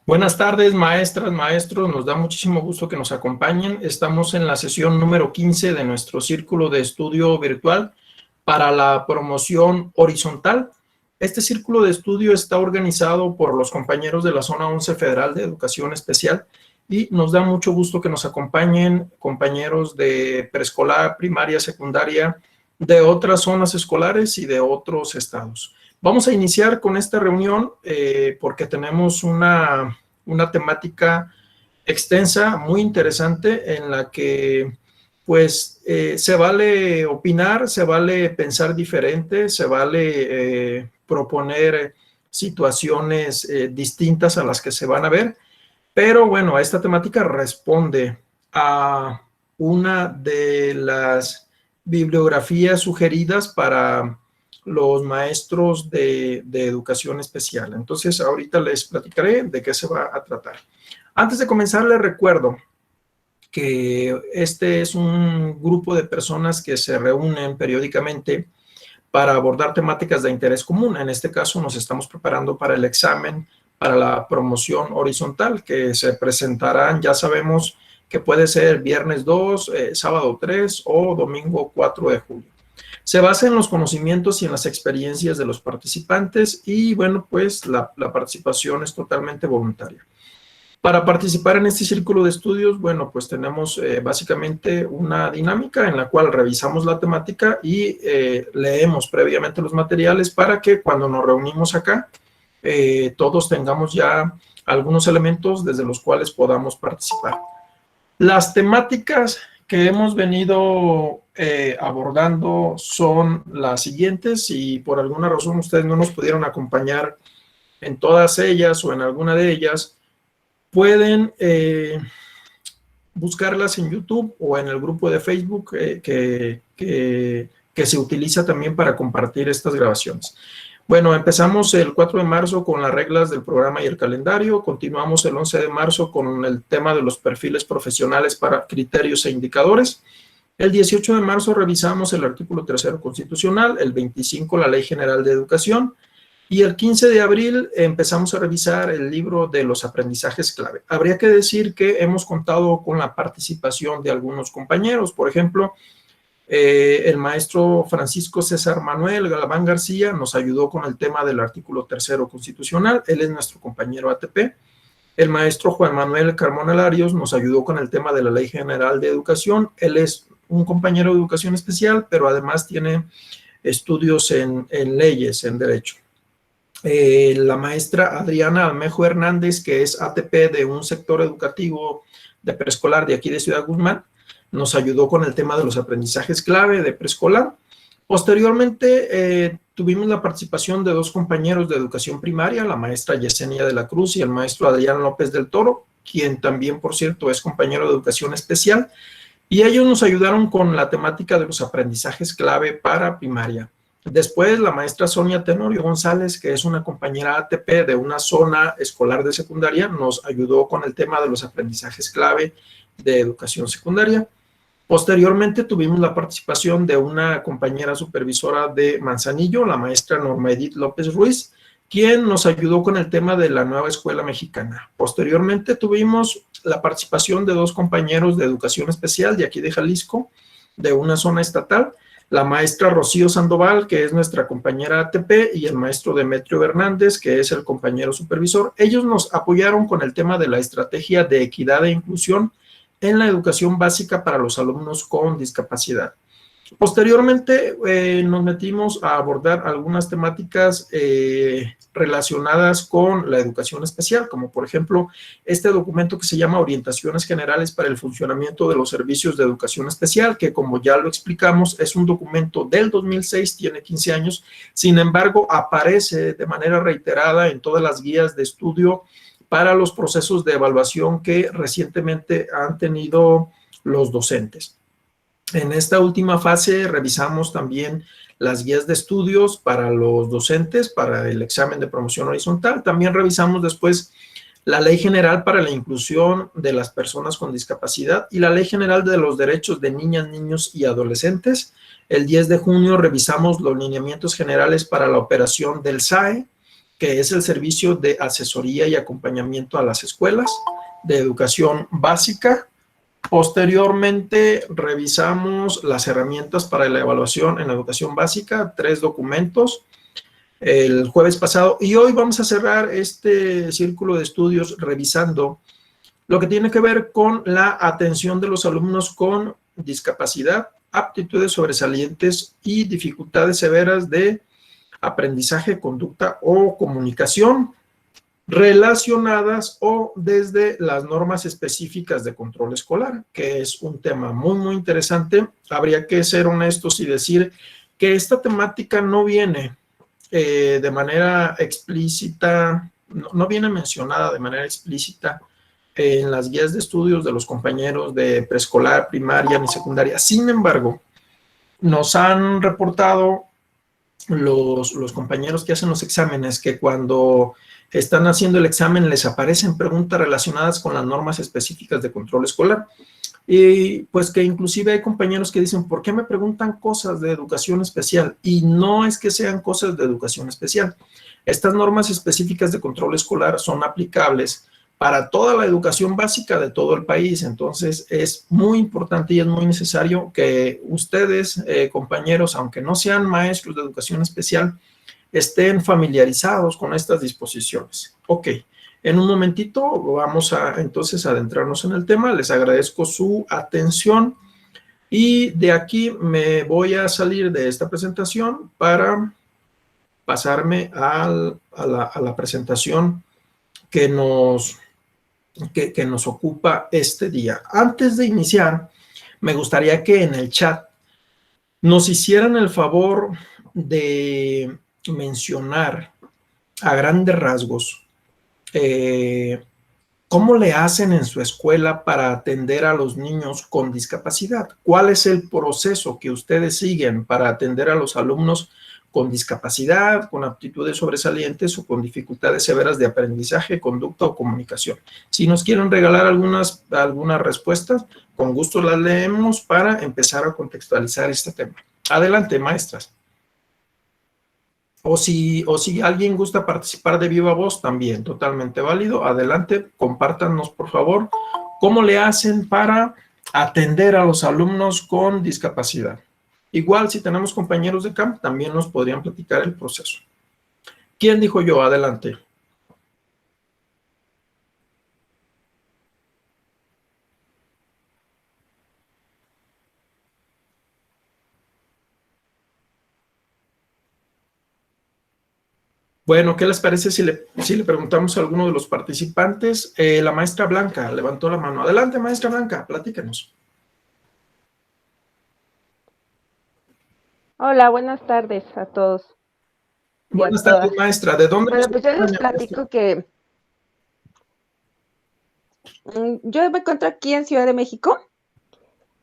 Buenas tardes, maestras, maestros. Nos da muchísimo gusto que nos acompañen. Estamos en la sesión número 15 de nuestro círculo de estudio virtual para la promoción horizontal. Este círculo de estudio está organizado por los compañeros de la Zona 11 Federal de Educación Especial y nos da mucho gusto que nos acompañen compañeros de preescolar, primaria, secundaria, de otras zonas escolares y de otros estados. Vamos a iniciar con esta reunión porque tenemos una temática extensa, muy interesante, en la que pues se vale opinar, se vale pensar diferente, se vale proponer situaciones distintas a las que se van a ver, pero bueno, esta temática responde a una de las bibliografías sugeridas para los maestros de educación especial. Entonces, ahorita les platicaré de qué se va a tratar. Antes de comenzar, les recuerdo que este es un grupo de personas que se reúnen periódicamente para abordar temáticas de interés común. En este caso, nos estamos preparando para el examen para la promoción horizontal, que se presentarán, ya sabemos que puede ser viernes 2, sábado 3 o domingo 4 de julio. Se basa en los conocimientos y en las experiencias de los participantes y, bueno, pues la participación es totalmente voluntaria. Para participar en este círculo de estudios, bueno, pues tenemos básicamente una dinámica en la cual revisamos la temática y leemos previamente los materiales para que cuando nos reunimos acá, todos tengamos ya algunos elementos desde los cuales podamos participar. Las temáticas que hemos venido abordando son las siguientes. Si por alguna razón ustedes no nos pudieron acompañar en todas ellas o en alguna de ellas, pueden buscarlas en YouTube o en el grupo de Facebook que se utiliza también para compartir estas grabaciones. Bueno, empezamos el 4 de marzo con las reglas del programa y el calendario, continuamos el 11 de marzo con el tema de los perfiles profesionales para criterios e indicadores. El 18 de marzo revisamos el artículo 3 constitucional, el 25 la Ley General de Educación, y el 15 de abril empezamos a revisar el libro de los aprendizajes clave. Habría que decir que hemos contado con la participación de algunos compañeros. Por ejemplo, el maestro Francisco César Manuel Galván García nos ayudó con el tema del artículo 3 constitucional. Él es nuestro compañero ATP. El maestro Juan Manuel Carmona Larios nos ayudó con el tema de la Ley General de Educación. Él es un compañero de educación especial, pero además tiene estudios en leyes, en derecho. La maestra Adriana Almejo Hernández, que es ATP de un sector educativo de preescolar de aquí de Ciudad Guzmán, nos ayudó con el tema de los aprendizajes clave de preescolar. Posteriormente tuvimos la participación de dos compañeros de educación primaria, la maestra Yesenia de la Cruz y el maestro Adrián López del Toro, quien también, por cierto, es compañero de educación especial, y ellos nos ayudaron con la temática de los aprendizajes clave para primaria. Después, la maestra Sonia Tenorio González, que es una compañera ATP de una zona escolar de secundaria, nos ayudó con el tema de los aprendizajes clave de educación secundaria. Posteriormente, tuvimos la participación de una compañera supervisora de Manzanillo, la maestra Norma Edith López Ruiz, quien nos ayudó con el tema de la nueva escuela mexicana. Posteriormente, tuvimos la participación de dos compañeros de educación especial de aquí de Jalisco, de una zona estatal, la maestra Rocío Sandoval, que es nuestra compañera ATP, y el maestro Demetrio Hernández, que es el compañero supervisor. Ellos nos apoyaron con el tema de la estrategia de equidad e inclusión en la educación básica para los alumnos con discapacidad. Posteriormente nos metimos a abordar algunas temáticas relacionadas con la educación especial, como por ejemplo este documento que se llama Orientaciones Generales para el Funcionamiento de los Servicios de Educación Especial, que como ya lo explicamos es un documento del 2006, tiene 15 años, sin embargo aparece de manera reiterada en todas las guías de estudio para los procesos de evaluación que recientemente han tenido los docentes. En esta última fase revisamos también las guías de estudios para los docentes, para el examen de promoción horizontal. También revisamos después la Ley General para la Inclusión de las Personas con Discapacidad y la Ley General de los Derechos de Niñas, Niños y Adolescentes. El 10 de junio revisamos los lineamientos generales para la operación del SAE. que es el servicio de asesoría y acompañamiento a las escuelas de educación básica. Posteriormente, revisamos las herramientas para la evaluación en la educación básica, 3 documentos, el jueves pasado, y hoy vamos a cerrar este círculo de estudios revisando lo que tiene que ver con la atención de los alumnos con discapacidad, aptitudes sobresalientes y dificultades severas de aprendizaje, conducta o comunicación, relacionadas o desde las normas específicas de control escolar, que es un tema muy, muy interesante. Habría que ser honestos y decir que esta temática no viene de manera explícita, no viene mencionada de manera explícita en las guías de estudios de los compañeros de preescolar, primaria ni secundaria. Sin embargo, nos han reportado los compañeros que hacen los exámenes que cuando están haciendo el examen les aparecen preguntas relacionadas con las normas específicas de control escolar. Y pues que inclusive hay compañeros que dicen, ¿por qué me preguntan cosas de educación especial? Y no es que sean cosas de educación especial. Estas normas específicas de control escolar son aplicables para toda la educación básica de todo el país. Entonces es muy importante y es muy necesario que ustedes, compañeros, aunque no sean maestros de educación especial, estén familiarizados con estas disposiciones. Ok, en un momentito vamos a entonces adentrarnos en el tema. Les agradezco su atención y de aquí me voy a salir de esta presentación para pasarme a la presentación que nos ocupa este día. Antes de iniciar, me gustaría que en el chat nos hicieran el favor de mencionar a grandes rasgos cómo le hacen en su escuela para atender a los niños con discapacidad. ¿Cuál es el proceso que ustedes siguen para atender a los alumnos con discapacidad, con aptitudes sobresalientes o con dificultades severas de aprendizaje, conducta o comunicación? Si nos quieren regalar algunas respuestas, con gusto las leemos para empezar a contextualizar este tema. Adelante, maestras. O si alguien gusta participar de viva voz, también totalmente válido. Adelante, compártanos, por favor, cómo le hacen para atender a los alumnos con discapacidad. Igual, si tenemos compañeros de camp, también nos podrían platicar el proceso. ¿Quién dijo yo? Adelante. Bueno, ¿qué les parece si le preguntamos a alguno de los participantes? La maestra Blanca levantó la mano. Adelante, maestra Blanca, platíquenos. Hola, buenas tardes a todos. Buenas tardes, maestra. ¿De dónde? Bueno, pues yo les platico que yo me encuentro aquí en Ciudad de México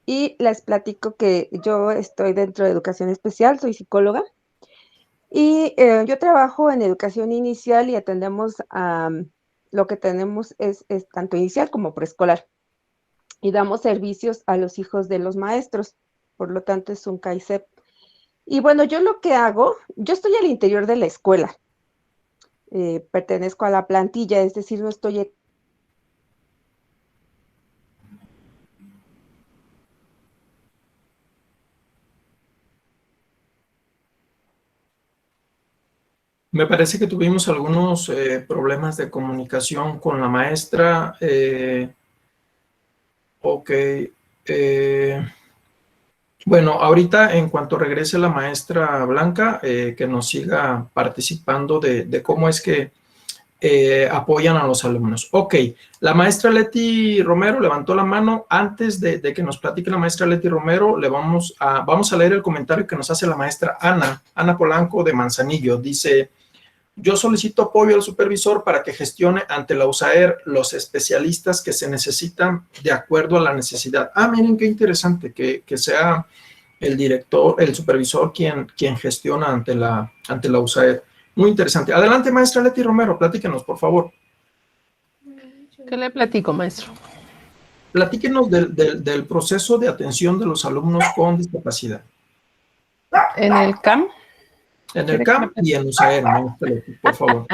y les platico que yo estoy dentro de educación especial, soy psicóloga y yo trabajo en educación inicial y atendemos a lo que tenemos es tanto inicial como preescolar y damos servicios a los hijos de los maestros, por lo tanto es un CAICEP. Y bueno, yo lo que hago, yo estoy al interior de la escuela, pertenezco a la plantilla, es decir, no estoy... Me parece que tuvimos algunos problemas de comunicación con la maestra. Ok. Bueno, ahorita en cuanto regrese la maestra Blanca, que nos siga participando de cómo es que apoyan a los alumnos. Ok, la maestra Leti Romero levantó la mano. Antes de que nos platique la maestra Leti Romero, vamos a leer el comentario que nos hace la maestra Ana Polanco de Manzanillo. Dice: yo solicito apoyo al supervisor para que gestione ante la USAER los especialistas que se necesitan de acuerdo a la necesidad. Miren qué interesante que sea el director, el supervisor quien gestiona ante la USAER. Muy interesante. Adelante, maestra Leti Romero, platíquenos, por favor. ¿Qué le platico, maestro? Platíquenos del proceso de atención de los alumnos con discapacidad. En el CAM. En el CAM y en USAER, maestra Leti, por favor.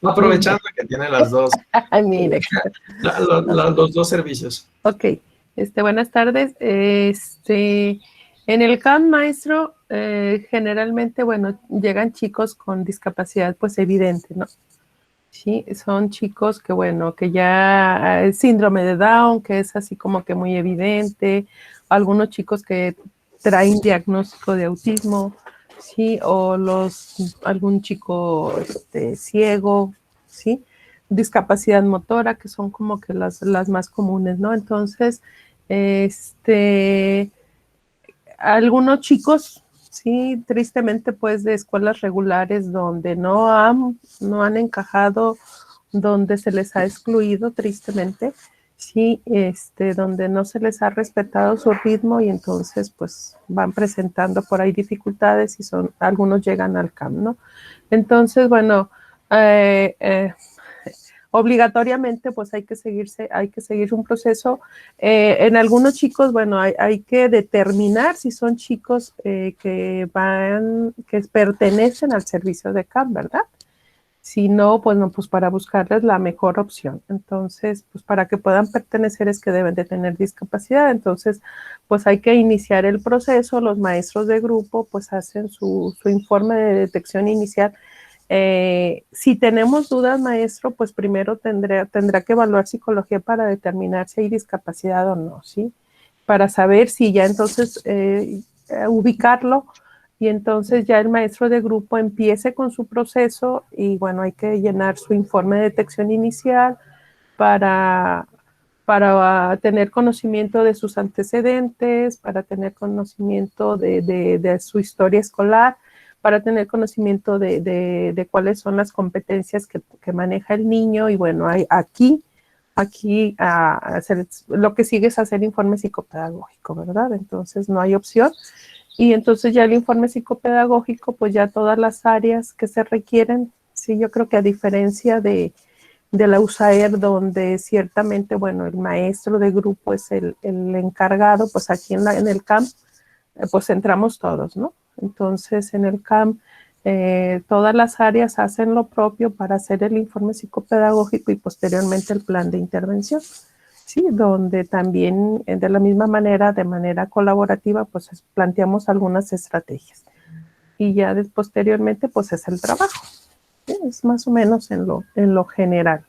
Aprovechando que tiene las dos, Ay, mire. los dos servicios. Ok, buenas tardes. En el CAM, maestro, generalmente, bueno, llegan chicos con discapacidad, pues evidente, ¿no? Sí, son chicos que, bueno, que ya el síndrome de Down, que es así como que muy evidente, algunos chicos que traen diagnóstico de autismo, sí, o algún chico ciego, sí, discapacidad motora, que son como que las más comunes, ¿no? Entonces, algunos chicos, sí, tristemente, pues de escuelas regulares donde no han encajado, donde se les ha excluido, tristemente, sí, donde no se les ha respetado su ritmo y entonces, pues, van presentando por ahí dificultades y algunos llegan al CAM, ¿no? Entonces, bueno, obligatoriamente pues hay que seguir un proceso. En algunos chicos, bueno, hay que determinar si son chicos que pertenecen al servicio de CAM, ¿verdad? Si no, pues no, pues para buscarles la mejor opción. Entonces, pues para que puedan pertenecer es que deben de tener discapacidad. Entonces, pues hay que iniciar el proceso. Los maestros de grupo pues hacen su informe de detección inicial. Si tenemos dudas, maestro, pues primero tendrá que evaluar psicología para determinar si hay discapacidad o no, ¿sí? Para saber si ya entonces ubicarlo y entonces ya el maestro de grupo empiece con su proceso y bueno, hay que llenar su informe de detección inicial para tener conocimiento de sus antecedentes, para tener conocimiento de su historia escolar, para tener conocimiento de cuáles son las competencias que maneja el niño. Y bueno, aquí lo que sigue es hacer informe psicopedagógico, ¿verdad? Entonces no hay opción. Y entonces ya el informe psicopedagógico, pues ya todas las áreas que se requieren, sí, yo creo que a diferencia de la USAER, donde ciertamente, bueno, el maestro de grupo es el encargado, pues aquí en el CAM, pues entramos todos, ¿no? Entonces, en el CAM, todas las áreas hacen lo propio para hacer el informe psicopedagógico y posteriormente el plan de intervención, ¿sí? Donde también, de la misma manera, de manera colaborativa, pues planteamos algunas estrategias. Y ya posteriormente, pues es el trabajo. ¿Sí? Es más o menos en lo general.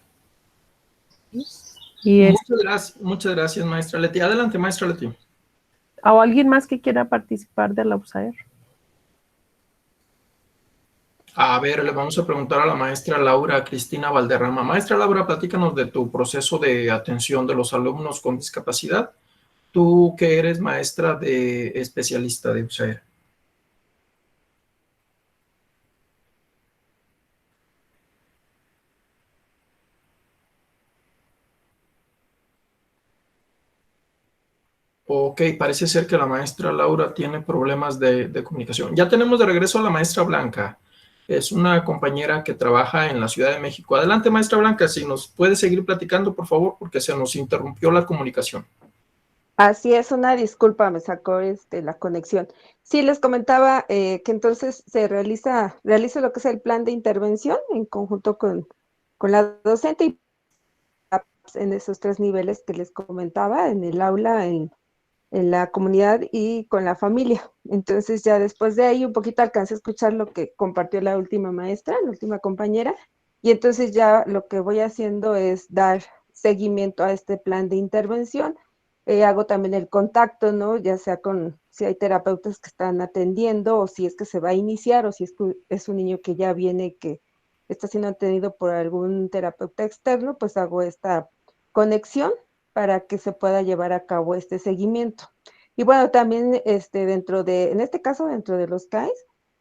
Y muchas gracias, maestra Leti. Adelante, maestra Leti. ¿O alguien más que quiera participar de la USAER? A ver, le vamos a preguntar a la maestra Laura Cristina Valderrama. Maestra Laura, platícanos de tu proceso de atención de los alumnos con discapacidad. Tú que eres maestra de especialista de USAER. Ok, parece ser que la maestra Laura tiene problemas de comunicación. Ya tenemos de regreso a la maestra Blanca. Es una compañera que trabaja en la Ciudad de México. Adelante, maestra Blanca, si nos puede seguir platicando, por favor, porque se nos interrumpió la comunicación. Así es, una disculpa, me sacó la conexión. Sí, les comentaba que entonces se realiza lo que es el plan de intervención en conjunto con la docente y en esos 3 niveles que les comentaba, en el aula, en la comunidad y con la familia. Entonces ya después de ahí un poquito alcancé a escuchar lo que compartió la última maestra, la última compañera, y entonces ya lo que voy haciendo es dar seguimiento a este plan de intervención. Hago también el contacto, ¿no? Ya sea si hay terapeutas que están atendiendo o si es que se va a iniciar o si es un niño que ya viene que está siendo atendido por algún terapeuta externo, pues hago esta conexión para que se pueda llevar a cabo este seguimiento. Y bueno, también en este caso, dentro de los CAIS,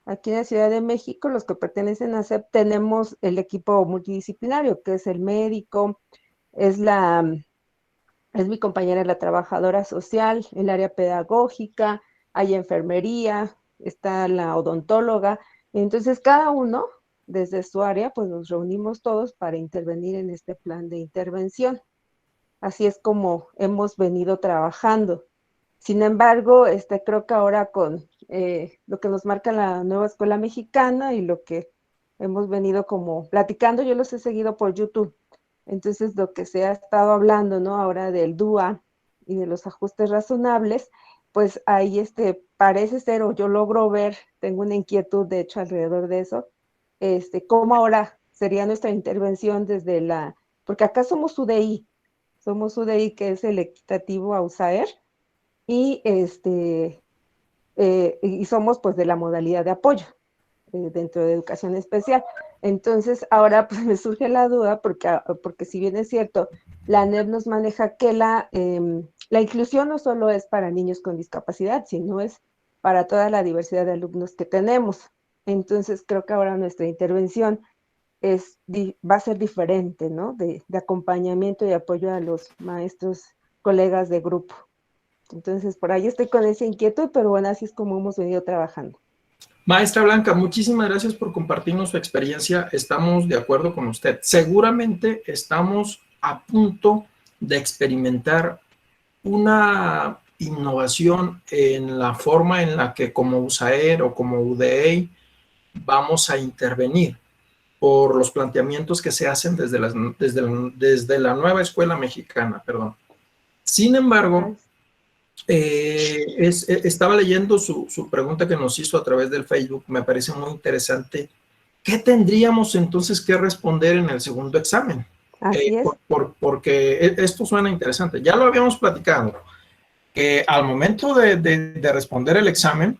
aquí en la Ciudad de México, los que pertenecen a CEP, tenemos el equipo multidisciplinario, que es el médico, es mi compañera la trabajadora social, el área pedagógica, hay enfermería, está la odontóloga. Entonces, cada uno, desde su área, pues nos reunimos todos para intervenir en este plan de intervención. Así es como hemos venido trabajando. Sin embargo, creo que ahora con lo que nos marca la nueva escuela mexicana y lo que hemos venido como platicando, yo los he seguido por YouTube. Entonces, lo que se ha estado hablando, ¿no? Ahora del DUA y de los ajustes razonables, pues ahí parece ser, o yo logro ver, tengo una inquietud de hecho alrededor de eso, cómo ahora sería nuestra intervención desde porque acá somos UDI, que es el equitativo a USAER, y y somos pues de la modalidad de apoyo dentro de educación especial. Entonces, ahora pues me surge la duda, porque si bien es cierto, la ANEP nos maneja que la inclusión no solo es para niños con discapacidad, sino es para toda la diversidad de alumnos que tenemos. Entonces, creo que ahora nuestra intervención va a ser diferente, ¿no? De acompañamiento y apoyo a los maestros, colegas de grupo. Entonces, por ahí estoy con esa inquietud, pero bueno, así es como hemos venido trabajando. Maestra Blanca, muchísimas gracias por compartirnos su experiencia. Estamos de acuerdo con usted. Seguramente estamos a punto de experimentar una innovación en la forma en la que como USAER o como UDEI vamos a intervenir por los planteamientos que se hacen desde la nueva escuela mexicana, perdón. Sin embargo, estaba leyendo su pregunta que nos hizo a través del Facebook, me parece muy interesante. ¿Qué tendríamos entonces que responder en el segundo examen? Así es. Porque esto suena interesante. Ya lo habíamos platicado, que al momento de responder el examen,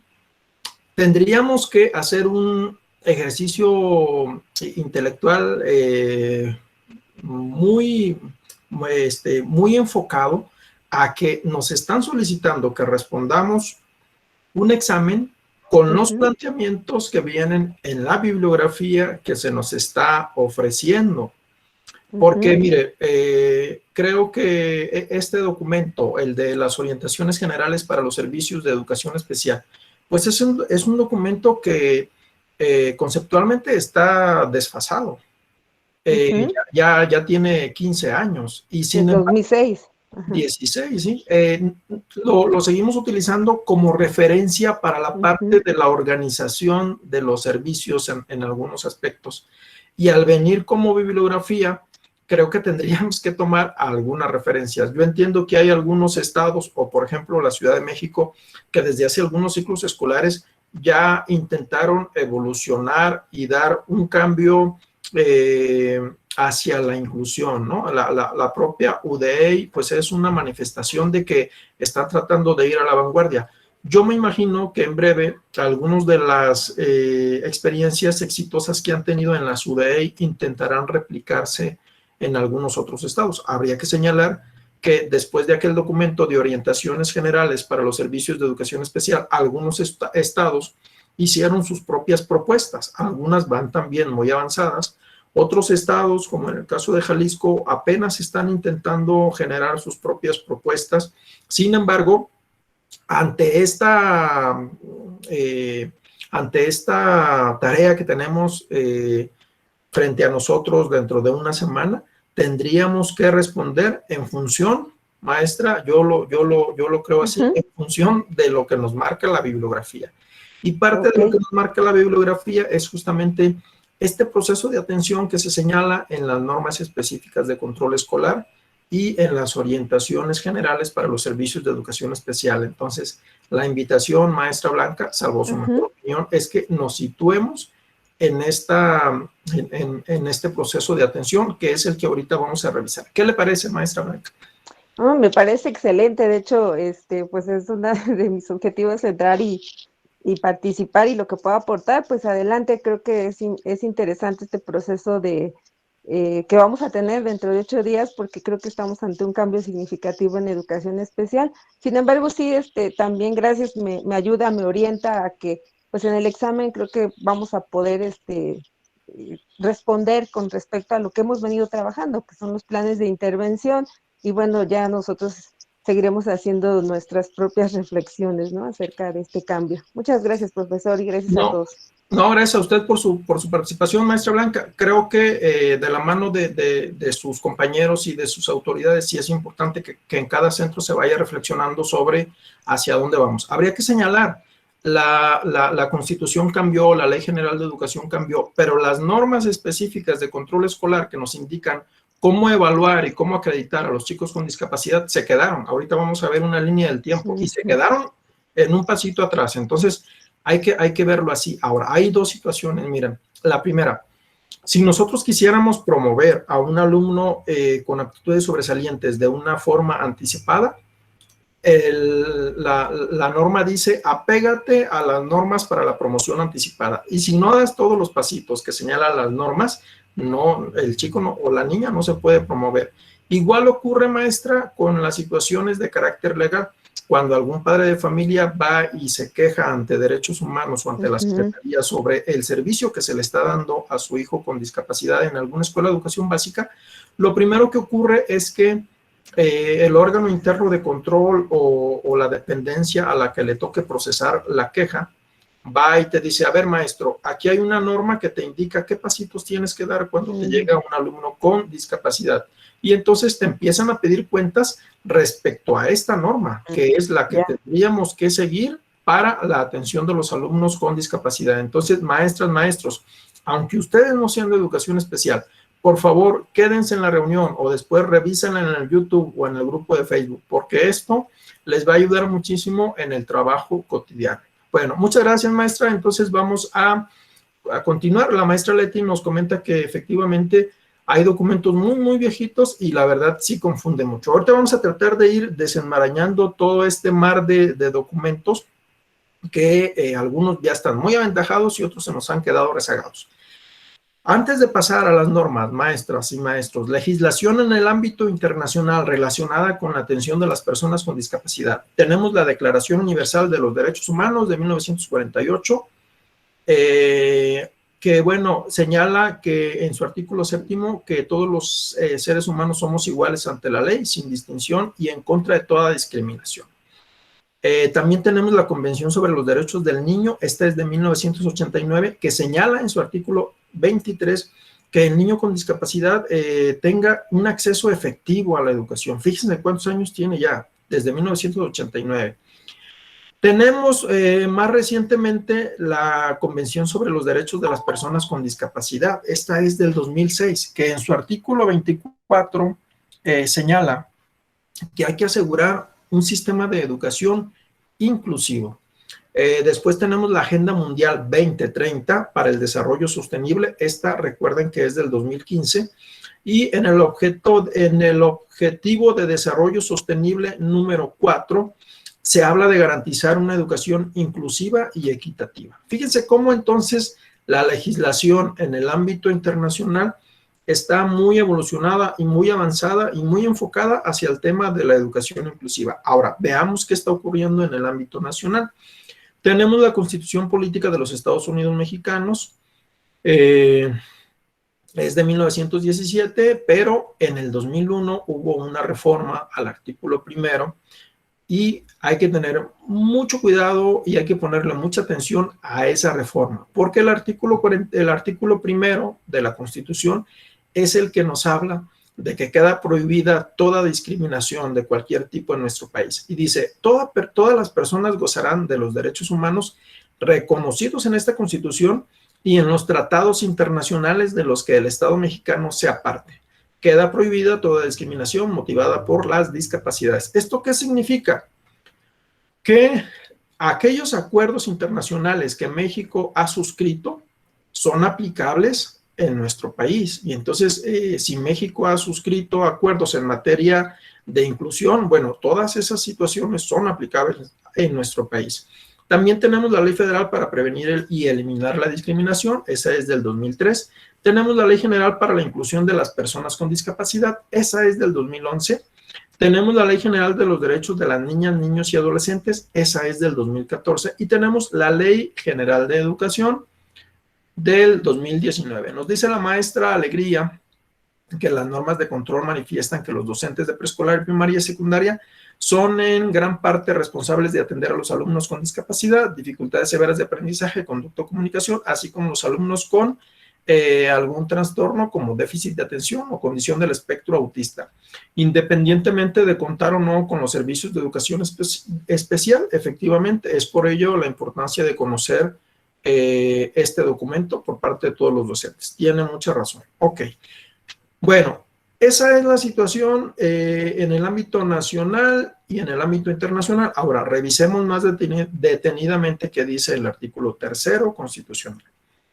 tendríamos que hacer un ejercicio intelectual muy enfocado a que nos están solicitando que respondamos un examen con los planteamientos que vienen en la bibliografía que se nos está ofreciendo. Porque, mire, creo que este documento, el de las orientaciones generales para los servicios de educación especial, pues es un documento que conceptualmente está desfasado. Ya tiene 15 años. Y sin embargo, 2006. 16, sí. Lo seguimos utilizando como referencia para la parte de la organización de los servicios en algunos aspectos. Y al venir como bibliografía, creo que tendríamos que tomar algunas referencias. Yo entiendo que hay algunos estados, o por ejemplo la Ciudad de México, que desde hace algunos ciclos escolares ya intentaron evolucionar y dar un cambio hacia la inclusión, ¿no? La propia UDEI, pues es una manifestación de que está tratando de ir a la vanguardia. Yo me imagino que en breve algunos de las experiencias exitosas que han tenido en las UDEI intentarán replicarse en algunos otros estados. Habría que señalar que después de aquel documento de orientaciones generales para los servicios de educación especial, algunos estados hicieron sus propias propuestas. Algunas van también muy avanzadas. Otros estados, como en el caso de Jalisco, apenas están intentando generar sus propias propuestas. Sin embargo, ante esta tarea que tenemos frente a nosotros dentro de una semana, tendríamos que responder en función, maestra, yo lo creo así, en función de lo que nos marca la bibliografía. Y parte de lo que nos marca la bibliografía es justamente este proceso de atención que se señala en las normas específicas de control escolar y en las orientaciones generales para los servicios de educación especial. Entonces, la invitación, maestra Blanca, salvo su mejor opinión, es que nos situemos en este proceso de atención, que es el que ahorita vamos a revisar. ¿Qué le parece, maestra Blanca? Me parece excelente. De hecho, pues es uno de mis objetivos, entrar y participar, y lo que pueda aportar, pues adelante. Creo que es interesante este proceso que vamos a tener dentro de 8 días, porque creo que estamos ante un cambio significativo en educación especial. Sin embargo, sí, también gracias, me ayuda, me orienta a que, pues en el examen creo que vamos a poder responder con respecto a lo que hemos venido trabajando, que son los planes de intervención, y bueno, ya nosotros seguiremos haciendo nuestras propias reflexiones, ¿no?, acerca de este cambio. Muchas gracias, profesor, y gracias a todos. No, gracias a usted por su participación, maestra Blanca. Creo que de la mano de sus compañeros y de sus autoridades, sí es importante que en cada centro se vaya reflexionando sobre hacia dónde vamos. Habría que señalar, la Constitución cambió, la Ley General de Educación cambió, pero las normas específicas de control escolar que nos indican cómo evaluar y cómo acreditar a los chicos con discapacidad se quedaron. Ahorita vamos a ver una línea del tiempo y se quedaron en un pasito atrás. Entonces, hay que verlo así. Ahora, hay dos situaciones, miren. La primera, si nosotros quisiéramos promover a un alumno con aptitudes sobresalientes de una forma anticipada, la norma dice, apégate a las normas para la promoción anticipada. Y si no das todos los pasitos que señalan las normas, no, el chico no, o la niña no se puede promover. Igual ocurre, maestra, con las situaciones de carácter legal. Cuando algún padre de familia va y se queja ante Derechos Humanos o ante la Secretaría sobre el servicio que se le está dando a su hijo con discapacidad en alguna escuela de educación básica, lo primero que ocurre es que el órgano interno de control o la dependencia a la que le toque procesar la queja va y te dice, a ver, maestro, aquí hay una norma que te indica qué pasitos tienes que dar cuando te llega un alumno con discapacidad. Y entonces te empiezan a pedir cuentas respecto a esta norma, que es la que tendríamos que seguir para la atención de los alumnos con discapacidad. Entonces, maestras, maestros, aunque ustedes no sean de educación especial, por favor, quédense en la reunión o después revísenla en el YouTube o en el grupo de Facebook, porque esto les va a ayudar muchísimo en el trabajo cotidiano. Bueno, muchas gracias, maestra. Entonces vamos a continuar. La maestra Leti nos comenta que efectivamente hay documentos muy, muy viejitos y la verdad sí confunde mucho. Ahorita vamos a tratar de ir desenmarañando todo este mar de documentos que algunos ya están muy aventajados y otros se nos han quedado rezagados. Antes de pasar a las normas, maestras y maestros, legislación en el ámbito internacional relacionada con la atención de las personas con discapacidad. Tenemos la Declaración Universal de los Derechos Humanos de 1948, que, bueno, señala que en su artículo 7º que todos los seres humanos somos iguales ante la ley, sin distinción y en contra de toda discriminación. También tenemos la Convención sobre los Derechos del Niño, esta es de 1989, que señala en su artículo 23 que el niño con discapacidad tenga un acceso efectivo a la educación. Fíjense cuántos años tiene ya, desde 1989. Tenemos más recientemente la Convención sobre los Derechos de las Personas con Discapacidad, esta es del 2006, que en su artículo 24 señala que hay que asegurar un sistema de educación inclusivo. Después tenemos la Agenda Mundial 2030 para el Desarrollo Sostenible. Esta, recuerden que es del 2015. Y en el Objetivo de Desarrollo Sostenible número 4, se habla de garantizar una educación inclusiva y equitativa. Fíjense cómo entonces la legislación en el ámbito internacional está muy evolucionada y muy avanzada y muy enfocada hacia el tema de la educación inclusiva. Ahora, veamos qué está ocurriendo en el ámbito nacional. Tenemos la Constitución Política de los Estados Unidos Mexicanos, es de 1917, pero en el 2001 hubo una reforma al artículo 1 y hay que tener mucho cuidado y hay que ponerle mucha atención a esa reforma, porque el artículo 1 de la Constitución es el que nos habla de que queda prohibida toda discriminación de cualquier tipo en nuestro país. Y dice, todas las personas gozarán de los derechos humanos reconocidos en esta Constitución y en los tratados internacionales de los que el Estado mexicano sea parte. Queda prohibida toda discriminación motivada por las discapacidades. ¿Esto qué significa? Que aquellos acuerdos internacionales que México ha suscrito son aplicables en nuestro país. Y entonces, si México ha suscrito acuerdos en materia de inclusión, bueno, todas esas situaciones son aplicables en nuestro país. También tenemos la Ley Federal para prevenir y eliminar la discriminación, esa es del 2003. Tenemos la Ley General para la Inclusión de las Personas con Discapacidad, esa es del 2011. Tenemos la Ley General de los Derechos de las Niñas, Niños y Adolescentes, esa es del 2014. Y tenemos la Ley General de Educación del 2019. Nos dice la maestra Alegría que las normas de control manifiestan que los docentes de preescolar, primaria y secundaria son en gran parte responsables de atender a los alumnos con discapacidad, dificultades severas de aprendizaje, conducta o comunicación, así como los alumnos con algún trastorno como déficit de atención o condición del espectro autista. Independientemente de contar o no con los servicios de educación especial, efectivamente, es por ello la importancia de conocer este documento por parte de todos los docentes. Tiene mucha razón. Ok. Bueno, esa es la situación en el ámbito nacional y en el ámbito internacional. Ahora, revisemos más detenidamente qué dice el artículo 3º constitucional.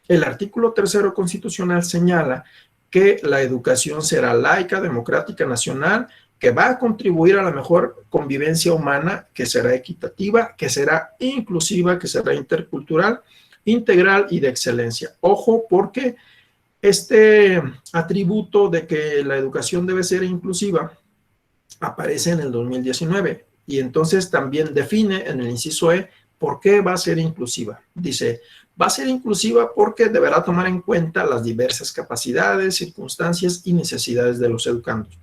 El artículo 3º constitucional señala que la educación será laica, democrática, nacional, que va a contribuir a la mejor convivencia humana, que será equitativa, que será inclusiva, que será intercultural, integral y de excelencia. Ojo, porque este atributo de que la educación debe ser inclusiva aparece en el 2019 y entonces también define en el inciso E por qué va a ser inclusiva. Dice, va a ser inclusiva porque deberá tomar en cuenta las diversas capacidades, circunstancias y necesidades de los educandos.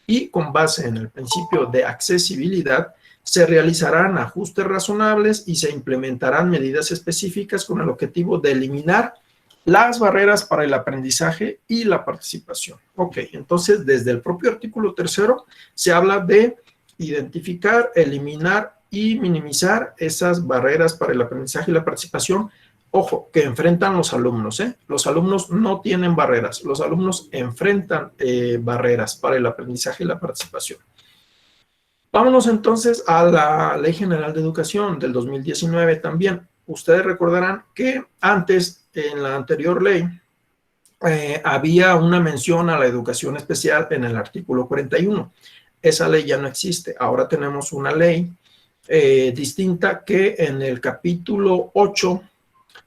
Y con base en el principio de accesibilidad, se realizarán ajustes razonables y se implementarán medidas específicas con el objetivo de eliminar las barreras para el aprendizaje y la participación. Ok, entonces desde el propio artículo 3º se habla de identificar, eliminar y minimizar esas barreras para el aprendizaje y la participación. Ojo, que enfrentan los alumnos, ¿eh? Los alumnos no tienen barreras, los alumnos enfrentan barreras para el aprendizaje y la participación. Vámonos entonces a la Ley General de Educación del 2019 también. Ustedes recordarán que antes, en la anterior ley, había una mención a la educación especial en el artículo 41. Esa ley ya no existe. Ahora tenemos una ley distinta que en el capítulo 8,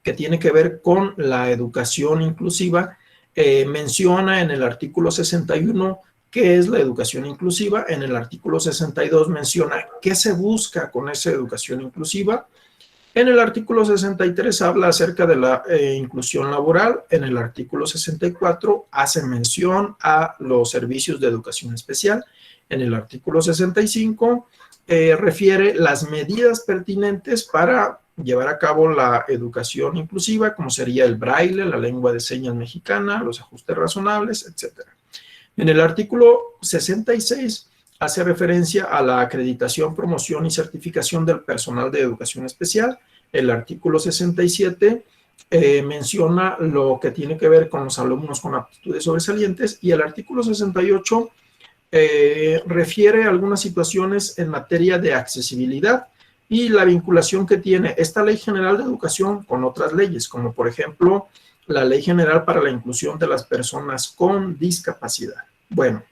que tiene que ver con la educación inclusiva, menciona en el artículo 61 qué es la educación inclusiva. En el artículo 62 menciona qué se busca con esa educación inclusiva. En el artículo 63 habla acerca de la inclusión laboral. En el artículo 64 hace mención a los servicios de educación especial. En el artículo 65 refiere las medidas pertinentes para llevar a cabo la educación inclusiva, como sería el braille, la lengua de señas mexicana, los ajustes razonables, etc. En el artículo 66 hace referencia a la acreditación, promoción y certificación del personal de educación especial. El artículo 67 menciona lo que tiene que ver con los alumnos con aptitudes sobresalientes y el artículo 68 refiere a algunas situaciones en materia de accesibilidad y la vinculación que tiene esta Ley General de Educación con otras leyes, como por ejemplo la Ley General para la Inclusión de las Personas con Discapacidad. Bueno,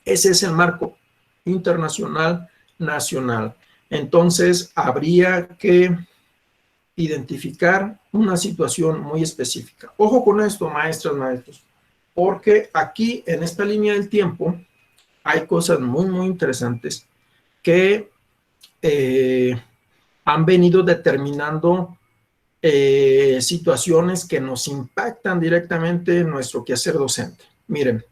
ese es el marco internacional, nacional. Entonces, habría que identificar una situación muy específica. Ojo con esto, maestras, maestros, porque aquí, en esta línea del tiempo, hay cosas muy, muy interesantes que han venido determinando situaciones que nos impactan directamente en nuestro quehacer docente. Miren,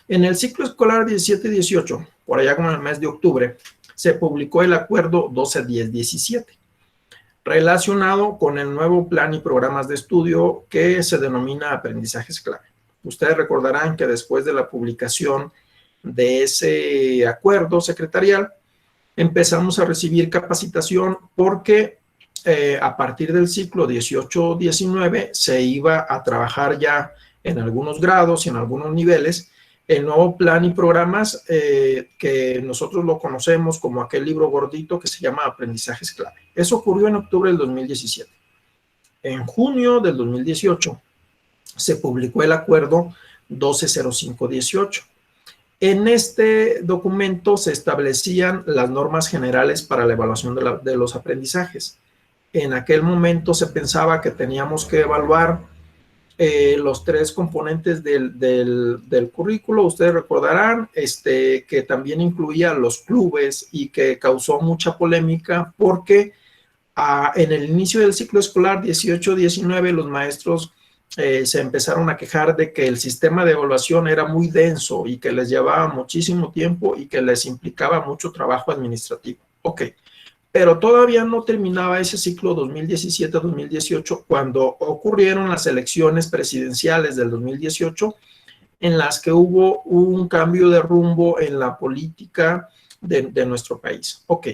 en el ciclo escolar 17-18, por allá como en el mes de octubre, se publicó el acuerdo 12-10-17, relacionado con el nuevo plan y programas de estudio que se denomina aprendizajes clave. Ustedes recordarán que después de la publicación de ese acuerdo secretarial, empezamos a recibir capacitación porque a partir del ciclo 18-19 se iba a trabajar ya en algunos grados y en algunos niveles el nuevo plan y programas que nosotros lo conocemos como aquel libro gordito que se llama Aprendizajes Clave. Eso ocurrió en octubre del 2017. En junio del 2018 se publicó el acuerdo 120518. En este documento se establecían las normas generales para la evaluación de los aprendizajes. En aquel momento se pensaba que teníamos que evaluar los tres componentes del currículo. Ustedes recordarán que también incluía los clubes y que causó mucha polémica porque en el inicio del ciclo escolar 18-19 los maestros se empezaron a quejar de que el sistema de evaluación era muy denso y que les llevaba muchísimo tiempo y que les implicaba mucho trabajo administrativo. Ok, pero todavía no terminaba ese ciclo 2017-2018 cuando ocurrieron las elecciones presidenciales del 2018, en las que hubo un cambio de rumbo en la política de nuestro país. Ok,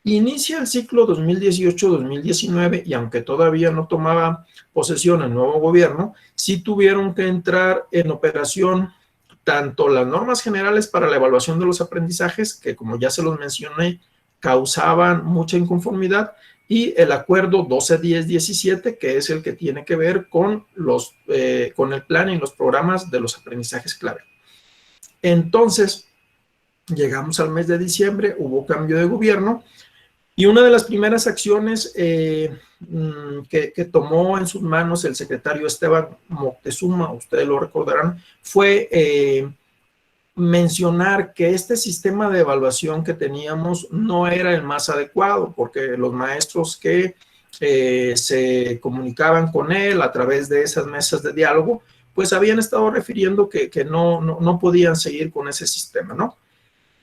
inicia el ciclo 2018-2019 y aunque todavía no tomaba posesión el nuevo gobierno, sí tuvieron que entrar en operación tanto las normas generales para la evaluación de los aprendizajes, que como ya se los mencioné, causaban mucha inconformidad, y el acuerdo 1210-17, que es el que tiene que ver con el plan y los programas de los aprendizajes clave. Entonces, llegamos al mes de diciembre, hubo cambio de gobierno, y una de las primeras acciones que tomó en sus manos el secretario Esteban Moctezuma, ustedes lo recordarán, fue mencionar que este sistema de evaluación que teníamos no era el más adecuado, porque los maestros que se comunicaban con él a través de esas mesas de diálogo, pues habían estado refiriendo que no podían seguir con ese sistema, ¿no?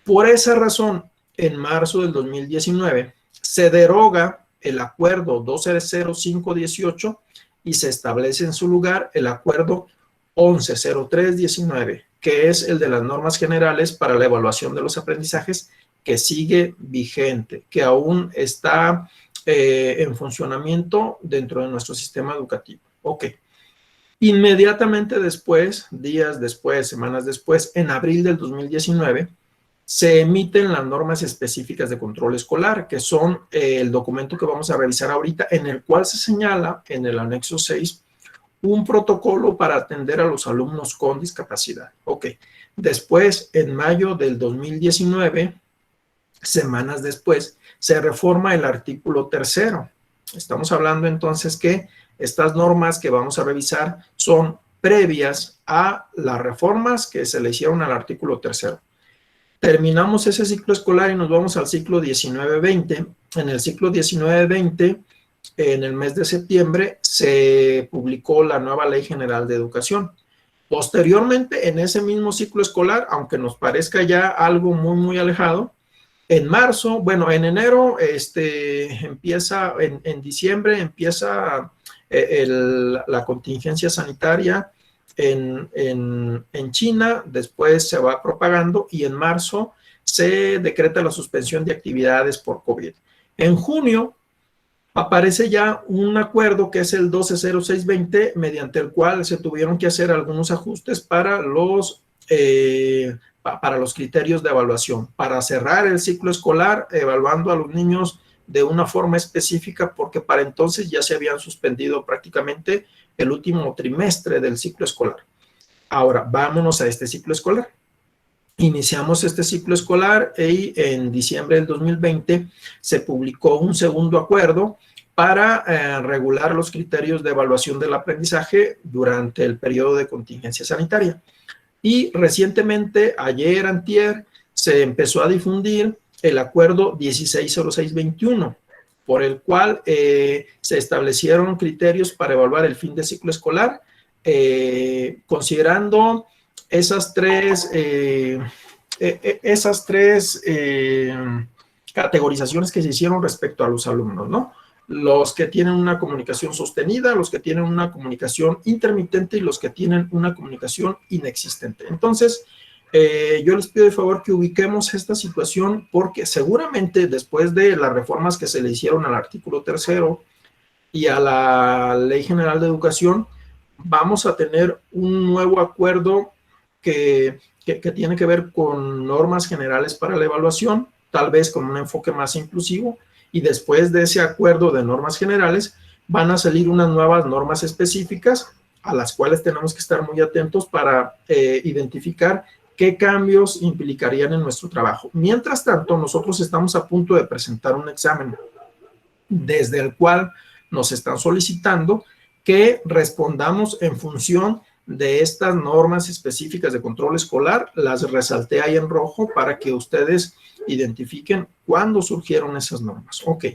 Por esa razón, en marzo del 2019, se deroga el acuerdo 120518 y se establece en su lugar el acuerdo 110319, que es el de las normas generales para la evaluación de los aprendizajes, que sigue vigente, que aún está en funcionamiento dentro de nuestro sistema educativo. Ok. Inmediatamente después, días después, semanas después, en abril del 2019, se emiten las normas específicas de control escolar, que son el documento que vamos a revisar ahorita, en el cual se señala en el anexo 6 un protocolo para atender a los alumnos con discapacidad. Ok, después, en mayo del 2019, semanas después, se reforma el artículo 3º. Estamos hablando entonces que estas normas que vamos a revisar son previas a las reformas que se le hicieron al artículo 3º. Terminamos ese ciclo escolar y nos vamos al ciclo 19-20. En el ciclo 19-20, en el mes de septiembre, se publicó la nueva Ley General de Educación. Posteriormente, en ese mismo ciclo escolar, aunque nos parezca ya algo muy alejado, en marzo, bueno, en enero, empieza, en diciembre empieza la contingencia sanitaria en China, después se va propagando y en marzo se decreta la suspensión de actividades por COVID. En junio aparece ya un acuerdo que es el 120620, mediante el cual se tuvieron que hacer algunos ajustes para los criterios de evaluación, para cerrar el ciclo escolar evaluando a los niños de una forma específica, porque para entonces ya se habían suspendido prácticamente el último trimestre del ciclo escolar. Ahora, vámonos a este ciclo escolar. Iniciamos este ciclo escolar y en diciembre del 2020 se publicó un segundo acuerdo para regular los criterios de evaluación del aprendizaje durante el periodo de contingencia sanitaria. Y recientemente, ayer, antier, se empezó a difundir el acuerdo 160621, por el cual se establecieron criterios para evaluar el fin de ciclo escolar, considerando esas tres categorizaciones que se hicieron respecto a los alumnos, ¿no? Los que tienen una comunicación sostenida, los que tienen una comunicación intermitente y los que tienen una comunicación inexistente. Entonces, yo les pido de favor que ubiquemos esta situación porque seguramente después de las reformas que se le hicieron al artículo 3º y a la Ley General de Educación, vamos a tener un nuevo acuerdo que tiene que ver con normas generales para la evaluación, tal vez con un enfoque más inclusivo, y después de ese acuerdo de normas generales van a salir unas nuevas normas específicas a las cuales tenemos que estar muy atentos para identificar qué cambios implicarían en nuestro trabajo. Mientras tanto, nosotros estamos a punto de presentar un examen desde el cual nos están solicitando que respondamos en función de estas normas específicas de control escolar. Las resalté ahí en rojo para que ustedes identifiquen cuándo surgieron esas normas. Ok,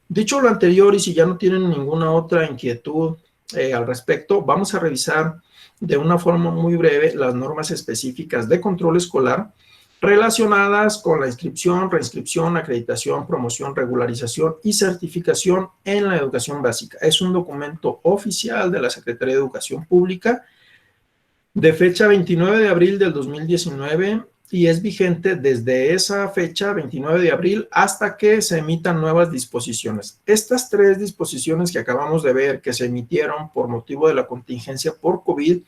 dicho lo anterior y si ya no tienen ninguna otra inquietud al respecto. Vamos a revisar de una forma muy breve las normas específicas de control escolar relacionadas con la inscripción, reinscripción, acreditación, promoción, regularización y certificación en la educación básica. Es un documento oficial de la Secretaría de Educación Pública de fecha 29 de abril del 2019 y es vigente desde esa fecha, 29 de abril, hasta que se emitan nuevas disposiciones. Estas 3 disposiciones que acabamos de ver que se emitieron por motivo de la contingencia por COVID,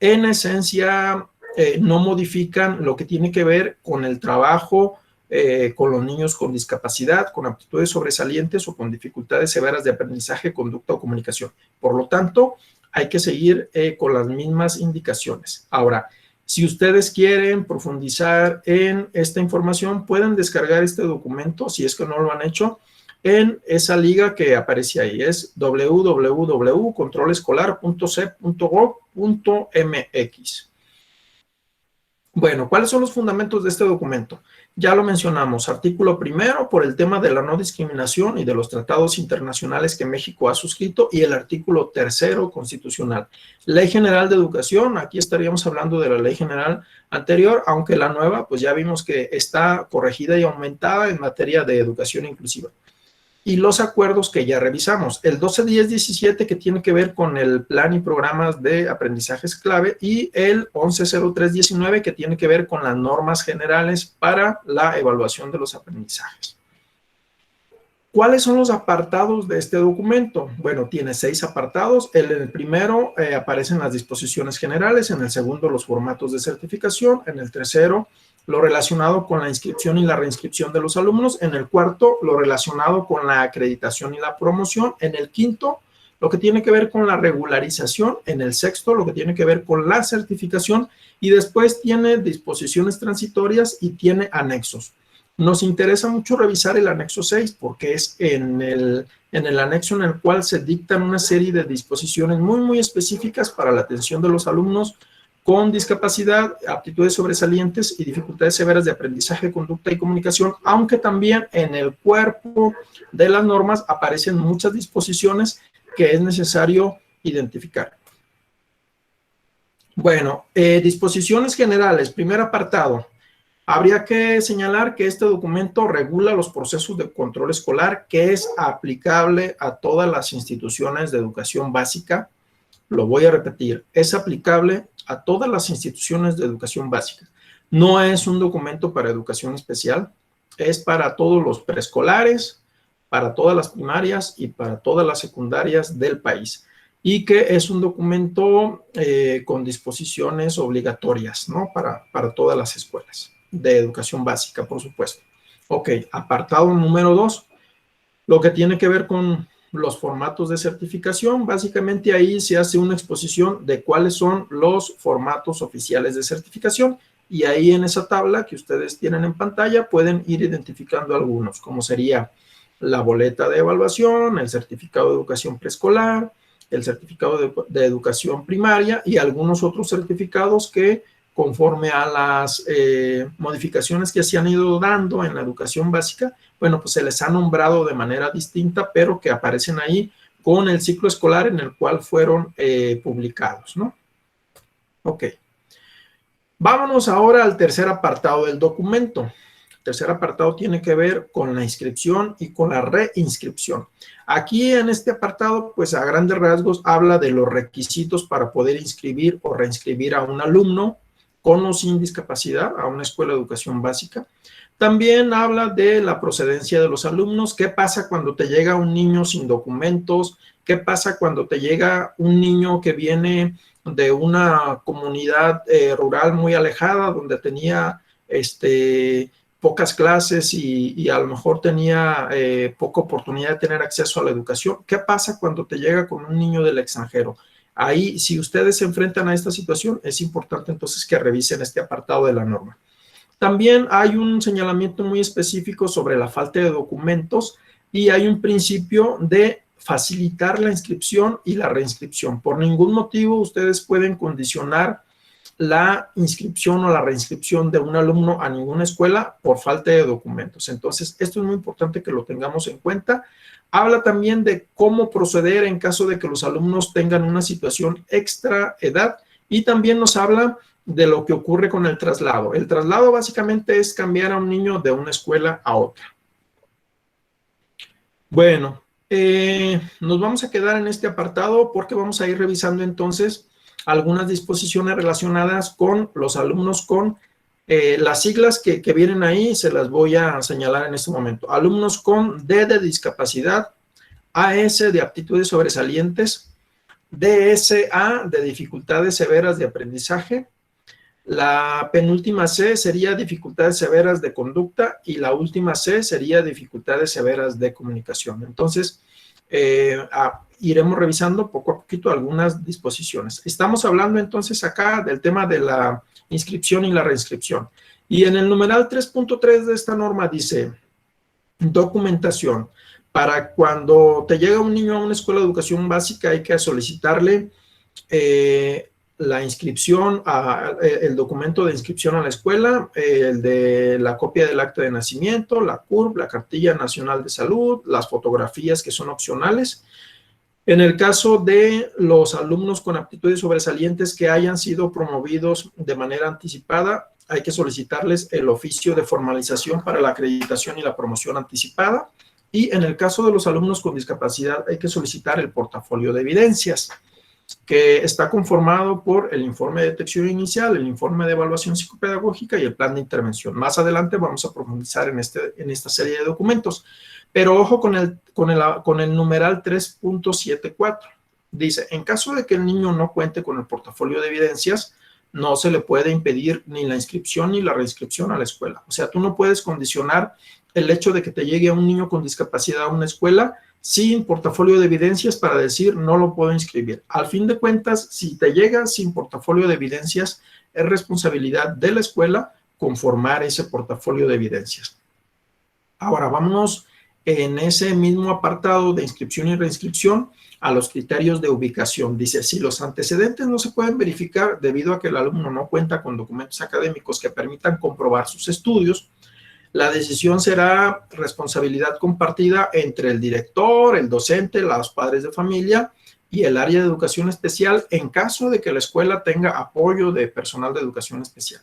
en esencia no modifican lo que tiene que ver con el trabajo con los niños con discapacidad, con aptitudes sobresalientes o con dificultades severas de aprendizaje, conducta o comunicación. Por lo tanto, hay que seguir con las mismas indicaciones. Ahora, si ustedes quieren profundizar en esta información, pueden descargar este documento, si es que no lo han hecho, en esa liga que aparece ahí. Es www.controlescolar.cep.gov.mx. Bueno, ¿cuáles son los fundamentos de este documento? Ya lo mencionamos, artículo primero por el tema de la no discriminación y de los tratados internacionales que México ha suscrito, y el artículo tercero constitucional. Ley General de Educación, aquí estaríamos hablando de la ley general anterior, aunque la nueva, pues ya vimos que está corregida y aumentada en materia de educación inclusiva. Y los acuerdos que ya revisamos, el 1210-17 que tiene que ver con el plan y programas de aprendizajes clave, y el 1103-19 que tiene que ver con las normas generales para la evaluación de los aprendizajes. ¿Cuáles son los apartados de este documento? Bueno, tiene 6 apartados. En el primero aparecen las disposiciones generales, en el segundo los formatos de certificación, en el tercero lo relacionado con la inscripción y la reinscripción de los alumnos, en el cuarto lo relacionado con la acreditación y la promoción, en el quinto lo que tiene que ver con la regularización, en el sexto lo que tiene que ver con la certificación, y después tiene disposiciones transitorias y tiene anexos. Nos interesa mucho revisar el anexo 6 porque es en el anexo en el cual se dictan una serie de disposiciones muy específicas para la atención de los alumnos con discapacidad, aptitudes sobresalientes y dificultades severas de aprendizaje, conducta y comunicación, aunque también en el cuerpo de las normas aparecen muchas disposiciones que es necesario identificar. Bueno, disposiciones generales, primer apartado. Habría que señalar que este documento regula los procesos de control escolar, que es aplicable a todas las instituciones de educación básica. Lo voy a repetir, es aplicable a todas las instituciones de educación básica. No es un documento para educación especial, es para todos los preescolares, para todas las primarias y para todas las secundarias del país. Y que es un documento con disposiciones obligatorias, ¿no? Para todas las escuelas de educación básica, por supuesto. Ok, apartado número 2, lo que tiene que ver con los formatos de certificación. Básicamente ahí se hace una exposición de cuáles son los formatos oficiales de certificación, y ahí en esa tabla que ustedes tienen en pantalla pueden ir identificando algunos, como sería la boleta de evaluación, el certificado de educación preescolar, el certificado de educación primaria y algunos otros certificados que, conforme a las modificaciones que se han ido dando en la educación básica, bueno, pues se les ha nombrado de manera distinta, pero que aparecen ahí con el ciclo escolar en el cual fueron publicados, ¿no? Ok. Vámonos ahora al tercer apartado del documento. El tercer apartado tiene que ver con la inscripción y con la reinscripción. Aquí en este apartado, pues a grandes rasgos, habla de los requisitos para poder inscribir o reinscribir a un alumno con o sin discapacidad a una escuela de educación básica. También habla de la procedencia de los alumnos, qué pasa cuando te llega un niño sin documentos, qué pasa cuando te llega un niño que viene de una comunidad rural muy alejada, donde tenía pocas clases y a lo mejor tenía poca oportunidad de tener acceso a la educación. ¿Qué pasa cuando te llega con un niño del extranjero? Ahí, si ustedes se enfrentan a esta situación, es importante entonces que revisen este apartado de la norma. También hay un señalamiento muy específico sobre la falta de documentos y hay un principio de facilitar la inscripción y la reinscripción. Por ningún motivo ustedes pueden condicionar la inscripción o la reinscripción de un alumno a ninguna escuela por falta de documentos. Entonces, esto es muy importante que lo tengamos en cuenta. Habla también de cómo proceder en caso de que los alumnos tengan una situación extra edad, y también nos habla de lo que ocurre con el traslado. El traslado básicamente es cambiar a un niño de una escuela a otra. Bueno, nos vamos a quedar en este apartado porque vamos a ir revisando entonces algunas disposiciones relacionadas con los alumnos con las siglas que vienen ahí, se las voy a señalar en este momento. Alumnos con D de discapacidad, AS de aptitudes sobresalientes, DSA de dificultades severas de aprendizaje. La penúltima C sería dificultades severas de conducta y la última C sería dificultades severas de comunicación. Entonces, iremos revisando poco a poquito algunas disposiciones. Estamos hablando entonces acá del tema de la inscripción y la reinscripción. Y en el numeral 3.3 de esta norma dice, documentación. Para cuando te llega un niño a una escuela de educación básica hay que solicitarle la inscripción, el documento de inscripción a la escuela, el de la copia del acta de nacimiento, la CURP, la cartilla nacional de salud, las fotografías que son opcionales. En el caso de los alumnos con aptitudes sobresalientes que hayan sido promovidos de manera anticipada, hay que solicitarles el oficio de formalización para la acreditación y la promoción anticipada. Y en el caso de los alumnos con discapacidad hay que solicitar el portafolio de evidencias, que está conformado por el informe de detección inicial, el informe de evaluación psicopedagógica y el plan de intervención. Más adelante vamos a profundizar en esta serie de documentos. Pero ojo con el numeral 3.74. Dice, en caso de que el niño no cuente con el portafolio de evidencias, no se le puede impedir ni la inscripción ni la reinscripción a la escuela. O sea, tú no puedes condicionar el hecho de que te llegue un niño con discapacidad a una escuela sin portafolio de evidencias para decir no lo puedo inscribir. Al fin de cuentas, si te llega sin portafolio de evidencias, es responsabilidad de la escuela conformar ese portafolio de evidencias. Ahora, vámonos en ese mismo apartado de inscripción y reinscripción a los criterios de ubicación. Dice, si los antecedentes no se pueden verificar debido a que el alumno no cuenta con documentos académicos que permitan comprobar sus estudios, la decisión será responsabilidad compartida entre el director, el docente, los padres de familia y el área de educación especial en caso de que la escuela tenga apoyo de personal de educación especial.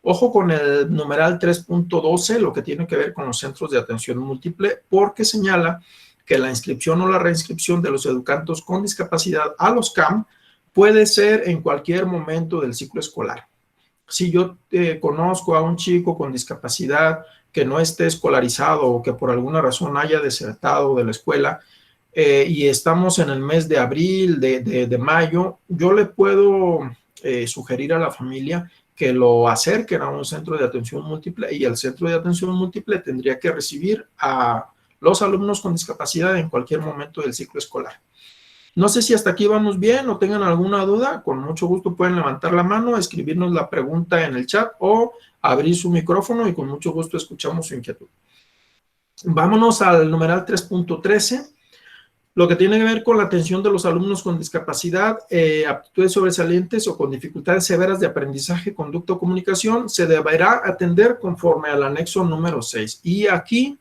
Ojo con el numeral 3.12, lo que tiene que ver con los centros de atención múltiple, porque señala que la inscripción o la reinscripción de los educandos con discapacidad a los CAM puede ser en cualquier momento del ciclo escolar. Si yo conozco a un chico con discapacidad que no esté escolarizado o que por alguna razón haya desertado de la escuela y estamos en el mes de abril, de mayo, yo le puedo sugerir a la familia que lo acerquen a un centro de atención múltiple y el centro de atención múltiple tendría que recibir a los alumnos con discapacidad en cualquier momento del ciclo escolar. No sé si hasta aquí vamos bien o tengan alguna duda, con mucho gusto pueden levantar la mano, escribirnos la pregunta en el chat o abrir su micrófono y con mucho gusto escuchamos su inquietud. Vámonos al numeral 3.13, lo que tiene que ver con la atención de los alumnos con discapacidad, aptitudes sobresalientes o con dificultades severas de aprendizaje, conducta o comunicación, se deberá atender conforme al anexo número 6. Y aquí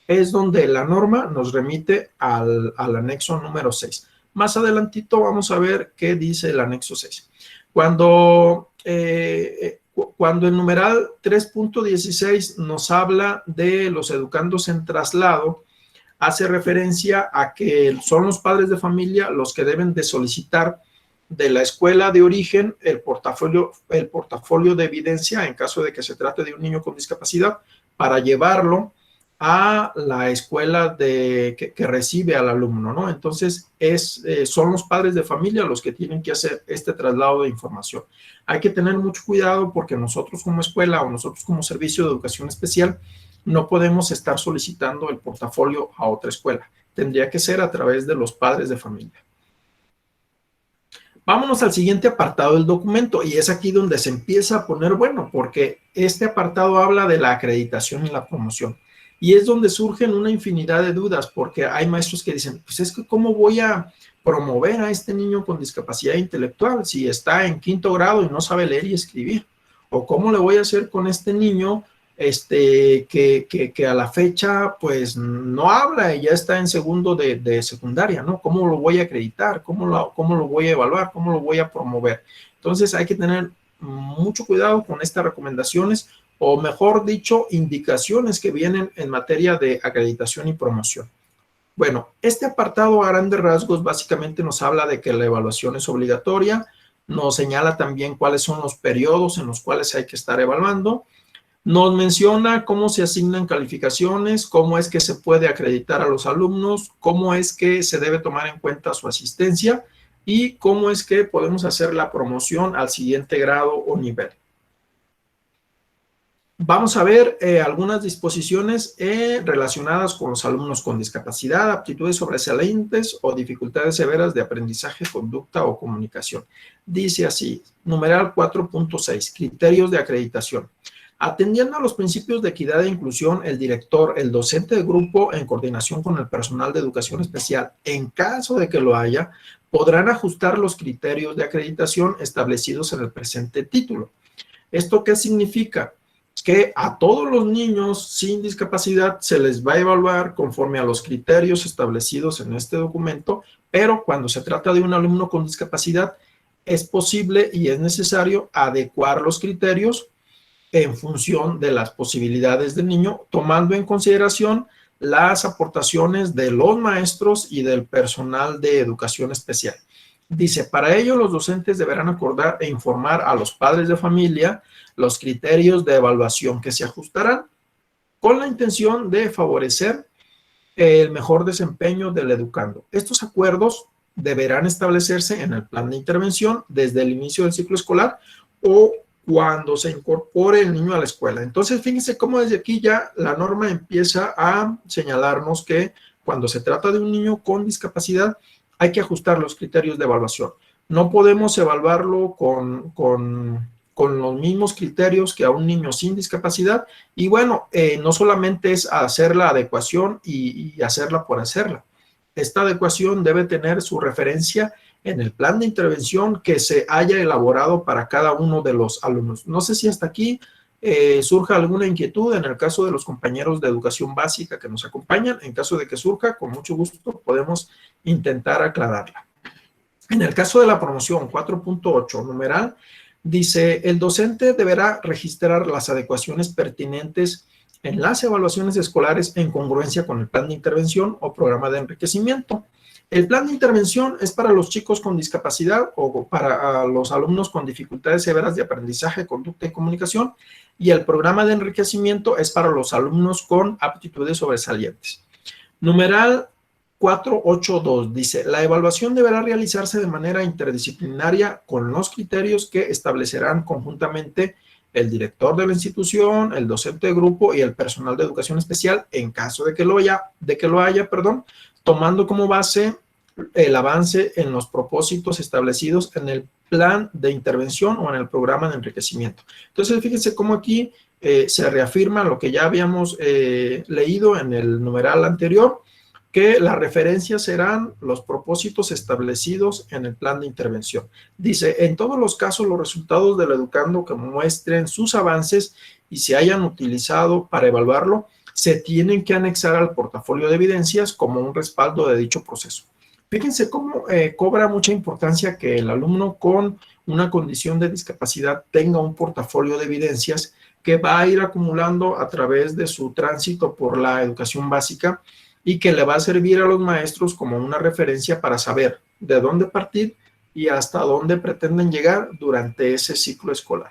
es donde la norma nos remite al anexo número 6. Más adelantito vamos a ver qué dice el anexo 6. Cuando el numeral 3.16 nos habla de los educandos en traslado, hace referencia a que son los padres de familia los que deben de solicitar de la escuela de origen el portafolio de evidencia en caso de que se trate de un niño con discapacidad para llevarlo a la escuela que recibe al alumno, ¿no? Entonces, son los padres de familia los que tienen que hacer este traslado de información. Hay que tener mucho cuidado porque nosotros como escuela o nosotros como servicio de educación especial no podemos estar solicitando el portafolio a otra escuela. Tendría que ser a través de los padres de familia. Vámonos al siguiente apartado del documento y es aquí donde se empieza a poner bueno, porque este apartado habla de la acreditación y la promoción. Y es donde surgen una infinidad de dudas, porque hay maestros que dicen, pues es que ¿cómo voy a promover a este niño con discapacidad intelectual si está en 5º grado y no sabe leer y escribir? ¿O cómo le voy a hacer con este niño que a la fecha pues no habla y ya está en 2º de secundaria, ¿no? ¿Cómo lo voy a acreditar? ¿Cómo lo voy a evaluar? ¿Cómo lo voy a promover? Entonces hay que tener mucho cuidado con estas recomendaciones, o mejor dicho, indicaciones que vienen en materia de acreditación y promoción. Bueno, este apartado a grandes rasgos básicamente nos habla de que la evaluación es obligatoria, nos señala también cuáles son los periodos en los cuales hay que estar evaluando, nos menciona cómo se asignan calificaciones, cómo es que se puede acreditar a los alumnos, cómo es que se debe tomar en cuenta su asistencia y cómo es que podemos hacer la promoción al siguiente grado o nivel. Vamos a ver algunas disposiciones relacionadas con los alumnos con discapacidad, aptitudes sobresalientes o dificultades severas de aprendizaje, conducta o comunicación. Dice así, numeral 4.6, criterios de acreditación. Atendiendo a los principios de equidad e inclusión, el director, el docente de grupo, en coordinación con el personal de educación especial, en caso de que lo haya, podrán ajustar los criterios de acreditación establecidos en el presente título. ¿Esto qué significa? Que a todos los niños sin discapacidad se les va a evaluar conforme a los criterios establecidos en este documento, pero cuando se trata de un alumno con discapacidad, es posible y es necesario adecuar los criterios en función de las posibilidades del niño, tomando en consideración las aportaciones de los maestros y del personal de educación especial. Dice, para ello los docentes deberán acordar e informar a los padres de familia los criterios de evaluación que se ajustarán con la intención de favorecer el mejor desempeño del educando. Estos acuerdos deberán establecerse en el plan de intervención desde el inicio del ciclo escolar o cuando se incorpore el niño a la escuela. Entonces, fíjense cómo desde aquí ya la norma empieza a señalarnos que cuando se trata de un niño con discapacidad, hay que ajustar los criterios de evaluación. No podemos evaluarlo con los mismos criterios que a un niño sin discapacidad. Y bueno, no solamente es hacer la adecuación y hacerla por hacerla. Esta adecuación debe tener su referencia en el plan de intervención que se haya elaborado para cada uno de los alumnos. No sé si hasta aquí surja alguna inquietud en el caso de los compañeros de educación básica que nos acompañan. En caso de que surja, con mucho gusto podemos intentar aclararla. En el caso de la promoción 4.8, numeral, dice, el docente deberá registrar las adecuaciones pertinentes en las evaluaciones escolares en congruencia con el plan de intervención o programa de enriquecimiento. El plan de intervención es para los chicos con discapacidad o para los alumnos con dificultades severas de aprendizaje, conducta y comunicación, y el programa de enriquecimiento es para los alumnos con aptitudes sobresalientes. Numeral 482 dice, la evaluación deberá realizarse de manera interdisciplinaria con los criterios que establecerán conjuntamente el director de la institución, el docente de grupo y el personal de educación especial, en caso de que lo haya, tomando como base el avance en los propósitos establecidos en el plan de intervención o en el programa de enriquecimiento. Entonces, fíjense cómo aquí se reafirma lo que ya habíamos leído en el numeral anterior, que las referencias serán los propósitos establecidos en el plan de intervención. Dice, en todos los casos, los resultados del educando que muestren sus avances y se hayan utilizado para evaluarlo, se tienen que anexar al portafolio de evidencias como un respaldo de dicho proceso. Fíjense cómo cobra mucha importancia que el alumno con una condición de discapacidad tenga un portafolio de evidencias que va a ir acumulando a través de su tránsito por la educación básica y que le va a servir a los maestros como una referencia para saber de dónde partir y hasta dónde pretenden llegar durante ese ciclo escolar.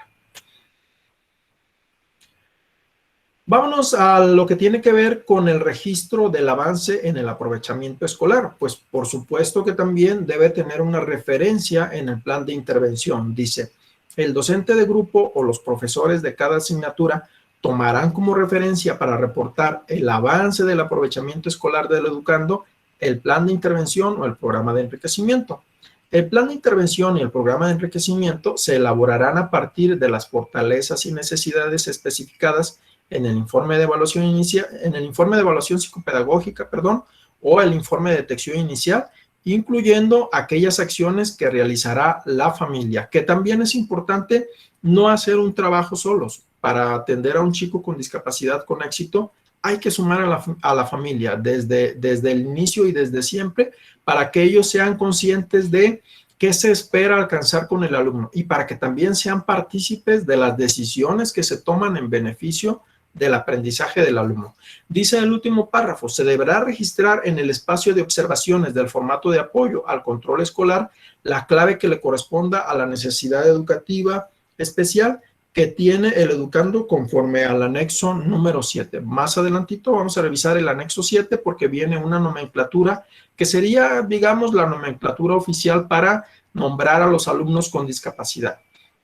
Vámonos a lo que tiene que ver con el registro del avance en el aprovechamiento escolar. Pues por supuesto que también debe tener una referencia en el plan de intervención. Dice, el docente de grupo o los profesores de cada asignatura tomarán como referencia para reportar el avance del aprovechamiento escolar del educando el plan de intervención o el programa de enriquecimiento. El plan de intervención y el programa de enriquecimiento se elaborarán a partir de las fortalezas y necesidades especificadas en el informe de evaluación inicial, en el informe de evaluación psicopedagógica, perdón, o el informe de detección inicial, incluyendo aquellas acciones que realizará la familia, que también es importante no hacer un trabajo solos. Para atender a un chico con discapacidad con éxito, hay que sumar a la familia desde el inicio y desde siempre, para que ellos sean conscientes de qué se espera alcanzar con el alumno y para que también sean partícipes de las decisiones que se toman en beneficio del aprendizaje del alumno. Dice el último párrafo: se deberá registrar en el espacio de observaciones del formato de apoyo al control escolar la clave que le corresponda a la necesidad educativa especial que tiene el educando conforme al anexo número 7. Más adelantito vamos a revisar el anexo 7 porque viene una nomenclatura que sería, digamos, la nomenclatura oficial para nombrar a los alumnos con discapacidad.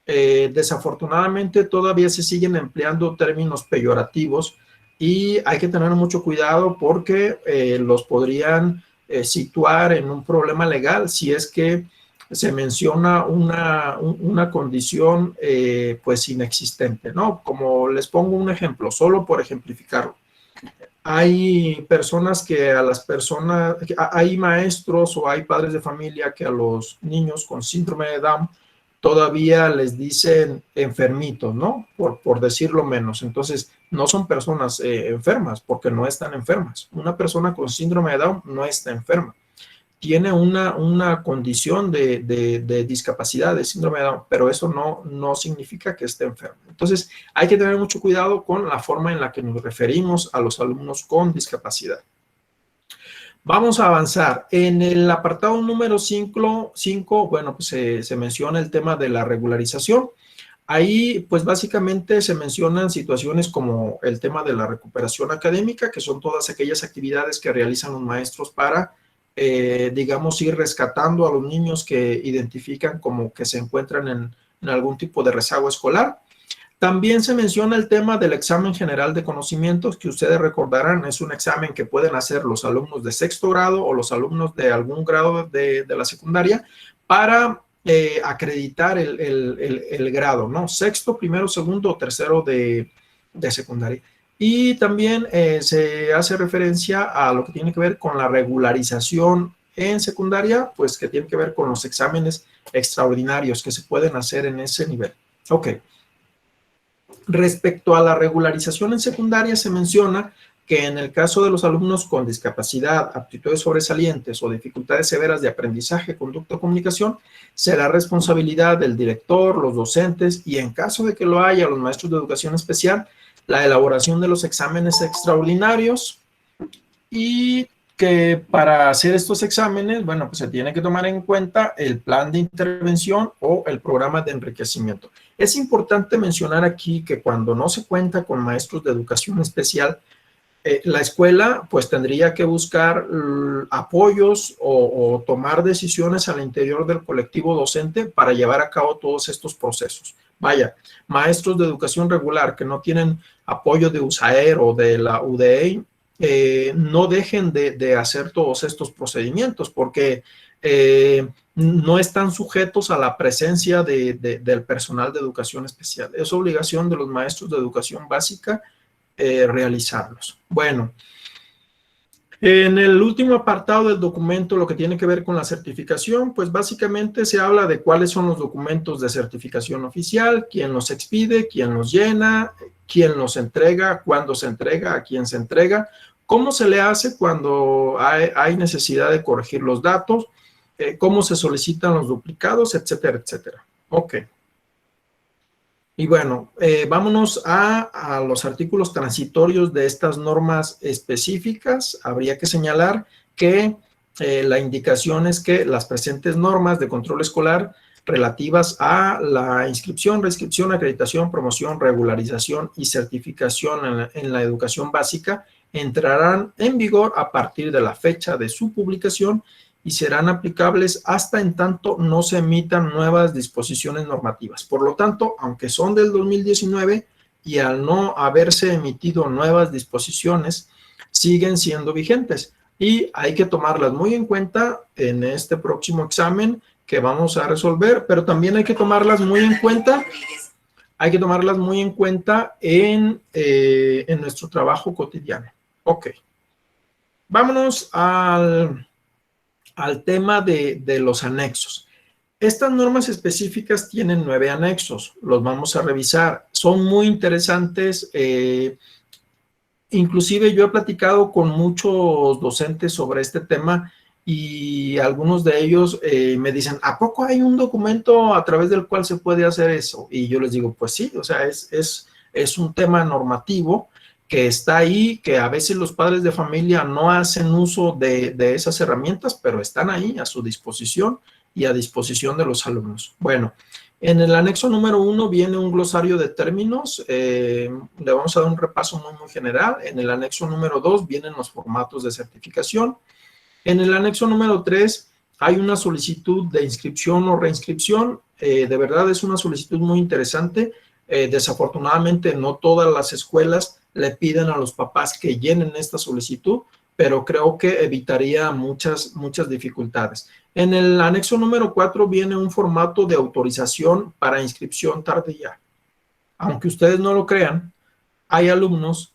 Desafortunadamente todavía se siguen empleando términos peyorativos y hay que tener mucho cuidado porque los podrían situar en un problema legal si es que se menciona una condición pues inexistente, ¿no? Como les pongo un ejemplo, solo por ejemplificarlo. Hay personas hay maestros o hay padres de familia que a los niños con síndrome de Down todavía les dicen enfermitos, ¿no? Por decirlo menos. Entonces, no son personas enfermas porque no están enfermas. Una persona con síndrome de Down no está enferma. Tiene una condición de discapacidad, de síndrome de Down, pero eso no significa que esté enfermo. Entonces, hay que tener mucho cuidado con la forma en la que nos referimos a los alumnos con discapacidad. Vamos a avanzar. En el apartado número 5, bueno, pues se menciona el tema de la regularización. Ahí, pues básicamente se mencionan situaciones como el tema de la recuperación académica, que son todas aquellas actividades que realizan los maestros para, digamos, ir rescatando a los niños que identifican como que se encuentran en algún tipo de rezago escolar. También se menciona el tema del examen general de conocimientos, que ustedes recordarán, es un examen que pueden hacer los alumnos de sexto grado o los alumnos de algún grado de la secundaria para acreditar el grado, ¿no? Sexto, primero, segundo o tercero de secundaria. Y también se hace referencia a lo que tiene que ver con la regularización en secundaria, pues que tiene que ver con los exámenes extraordinarios que se pueden hacer en ese nivel. Ok. Respecto a la regularización en secundaria, se menciona que en el caso de los alumnos con discapacidad, aptitudes sobresalientes o dificultades severas de aprendizaje, conducta o comunicación, será responsabilidad del director, los docentes y, en caso de que lo haya, los maestros de educación especial, la elaboración de los exámenes extraordinarios, y que para hacer estos exámenes, bueno, pues se tiene que tomar en cuenta el plan de intervención o el programa de enriquecimiento. Es importante mencionar aquí que cuando no se cuenta con maestros de educación especial, la escuela pues tendría que buscar apoyos o tomar decisiones al interior del colectivo docente para llevar a cabo todos estos procesos. Vaya, maestros de educación regular que no tienen apoyo de USAER o de la UDEI, no dejen de hacer todos estos procedimientos porque no están sujetos a la presencia del personal de educación especial. Es obligación de los maestros de educación básica realizarlos. Bueno, en el último apartado del documento, lo que tiene que ver con la certificación, pues básicamente se habla de cuáles son los documentos de certificación oficial, quién los expide, quién los llena, quién los entrega, cuándo se entrega, a quién se entrega, cómo se le hace cuando hay necesidad de corregir los datos, cómo se solicitan los duplicados, etcétera, etcétera. Ok. Y bueno, vámonos a los artículos transitorios de estas normas específicas. Habría que señalar que la indicación es que las presentes normas de control escolar relativas a la inscripción, reinscripción, acreditación, promoción, regularización y certificación en la educación básica entrarán en vigor a partir de la fecha de su publicación y serán aplicables hasta en tanto no se emitan nuevas disposiciones normativas. Por lo tanto, aunque son del 2019 y al no haberse emitido nuevas disposiciones, siguen siendo vigentes y hay que tomarlas muy en cuenta en este próximo examen que vamos a resolver, pero también hay que tomarlas muy en cuenta hay que tomarlas muy en cuenta en nuestro trabajo cotidiano. Ok, vámonos al tema de los anexos. Estas normas específicas tienen 9 anexos, los vamos a revisar, son muy interesantes. Inclusive yo he platicado con muchos docentes sobre este tema y algunos de ellos me dicen, ¿a poco hay un documento a través del cual se puede hacer eso? Y yo les digo, pues sí, o sea, es un tema normativo que está ahí, que a veces los padres de familia no hacen uso de esas herramientas, pero están ahí a su disposición y a disposición de los alumnos. Bueno, en el anexo número 1 viene un glosario de términos, le vamos a dar un repaso muy general. En el anexo número 2 vienen los formatos de certificación. En el anexo número 3 hay una solicitud de inscripción o reinscripción. De verdad es una solicitud muy interesante. Desafortunadamente no todas las escuelas le piden a los papás que llenen esta solicitud, pero creo que evitaría muchas dificultades. En el anexo número 4 viene un formato de autorización para inscripción tardía. Aunque ustedes no lo crean, hay alumnos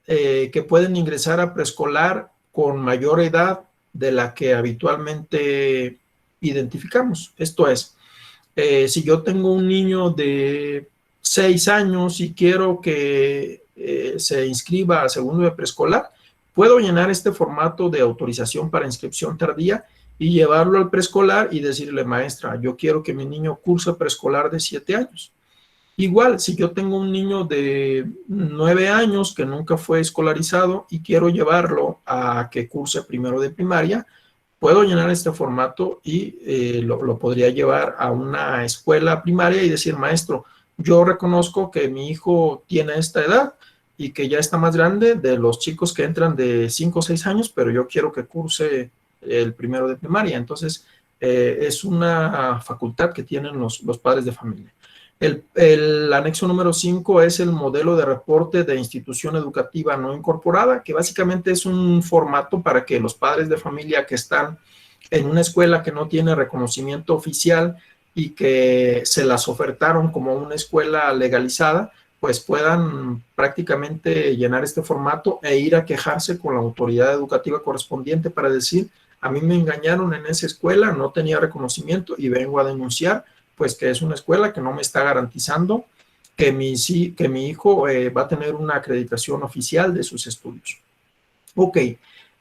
que pueden ingresar a preescolar con mayor edad de la que habitualmente identificamos. Esto es, si yo tengo un niño de 6 años y quiero que se inscriba a segundo de preescolar, puedo llenar este formato de autorización para inscripción tardía y llevarlo al preescolar y decirle, maestra, yo quiero que mi niño curse preescolar de 7 años. Igual, si yo tengo un niño de 9 años que nunca fue escolarizado y quiero llevarlo a que curse primero de primaria, puedo llenar este formato y lo podría llevar a una escuela primaria y decir, maestro, yo reconozco que mi hijo tiene esta edad y que ya está más grande de los chicos que entran de 5 o 6 años, pero yo quiero que curse el primero de primaria. Entonces, es una facultad que tienen los padres de familia. El anexo número 5 es el modelo de reporte de institución educativa no incorporada, que básicamente es un formato para que los padres de familia que están en una escuela que no tiene reconocimiento oficial y que se las ofertaron como una escuela legalizada, pues puedan prácticamente llenar este formato e ir a quejarse con la autoridad educativa correspondiente para decir, a mí me engañaron en esa escuela, no tenía reconocimiento y vengo a denunciar pues que es una escuela que no me está garantizando que mi hijo va a tener una acreditación oficial de sus estudios. Ok,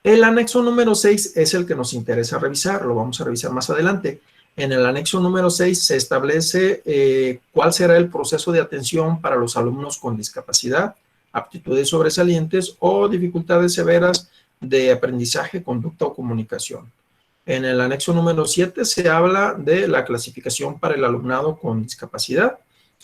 el anexo número 6 es el que nos interesa revisar, lo vamos a revisar más adelante. En el anexo número 6 se establece cuál será el proceso de atención para los alumnos con discapacidad, aptitudes sobresalientes o dificultades severas de aprendizaje, conducta o comunicación. En el anexo número 7 se habla de la clasificación para el alumnado con discapacidad.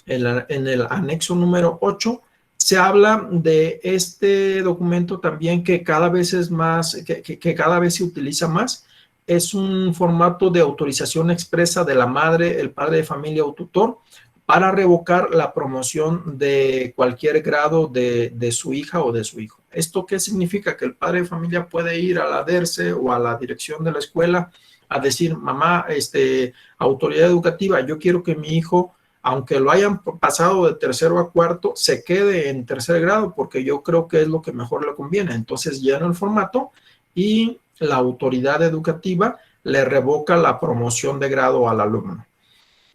En el anexo número 8 se habla de este documento también que cada vez es más, que cada vez se utiliza más. Es un formato de autorización expresa de la madre, el padre de familia o tutor para revocar la promoción de cualquier grado de su hija o de su hijo. ¿Esto qué significa? Que el padre de familia puede ir a la DERCE o a la dirección de la escuela a decir, mamá, autoridad educativa, yo quiero que mi hijo, aunque lo hayan pasado de tercero a cuarto, se quede en tercer grado porque yo creo que es lo que mejor le conviene. Entonces llena el formato y la autoridad educativa le revoca la promoción de grado al alumno.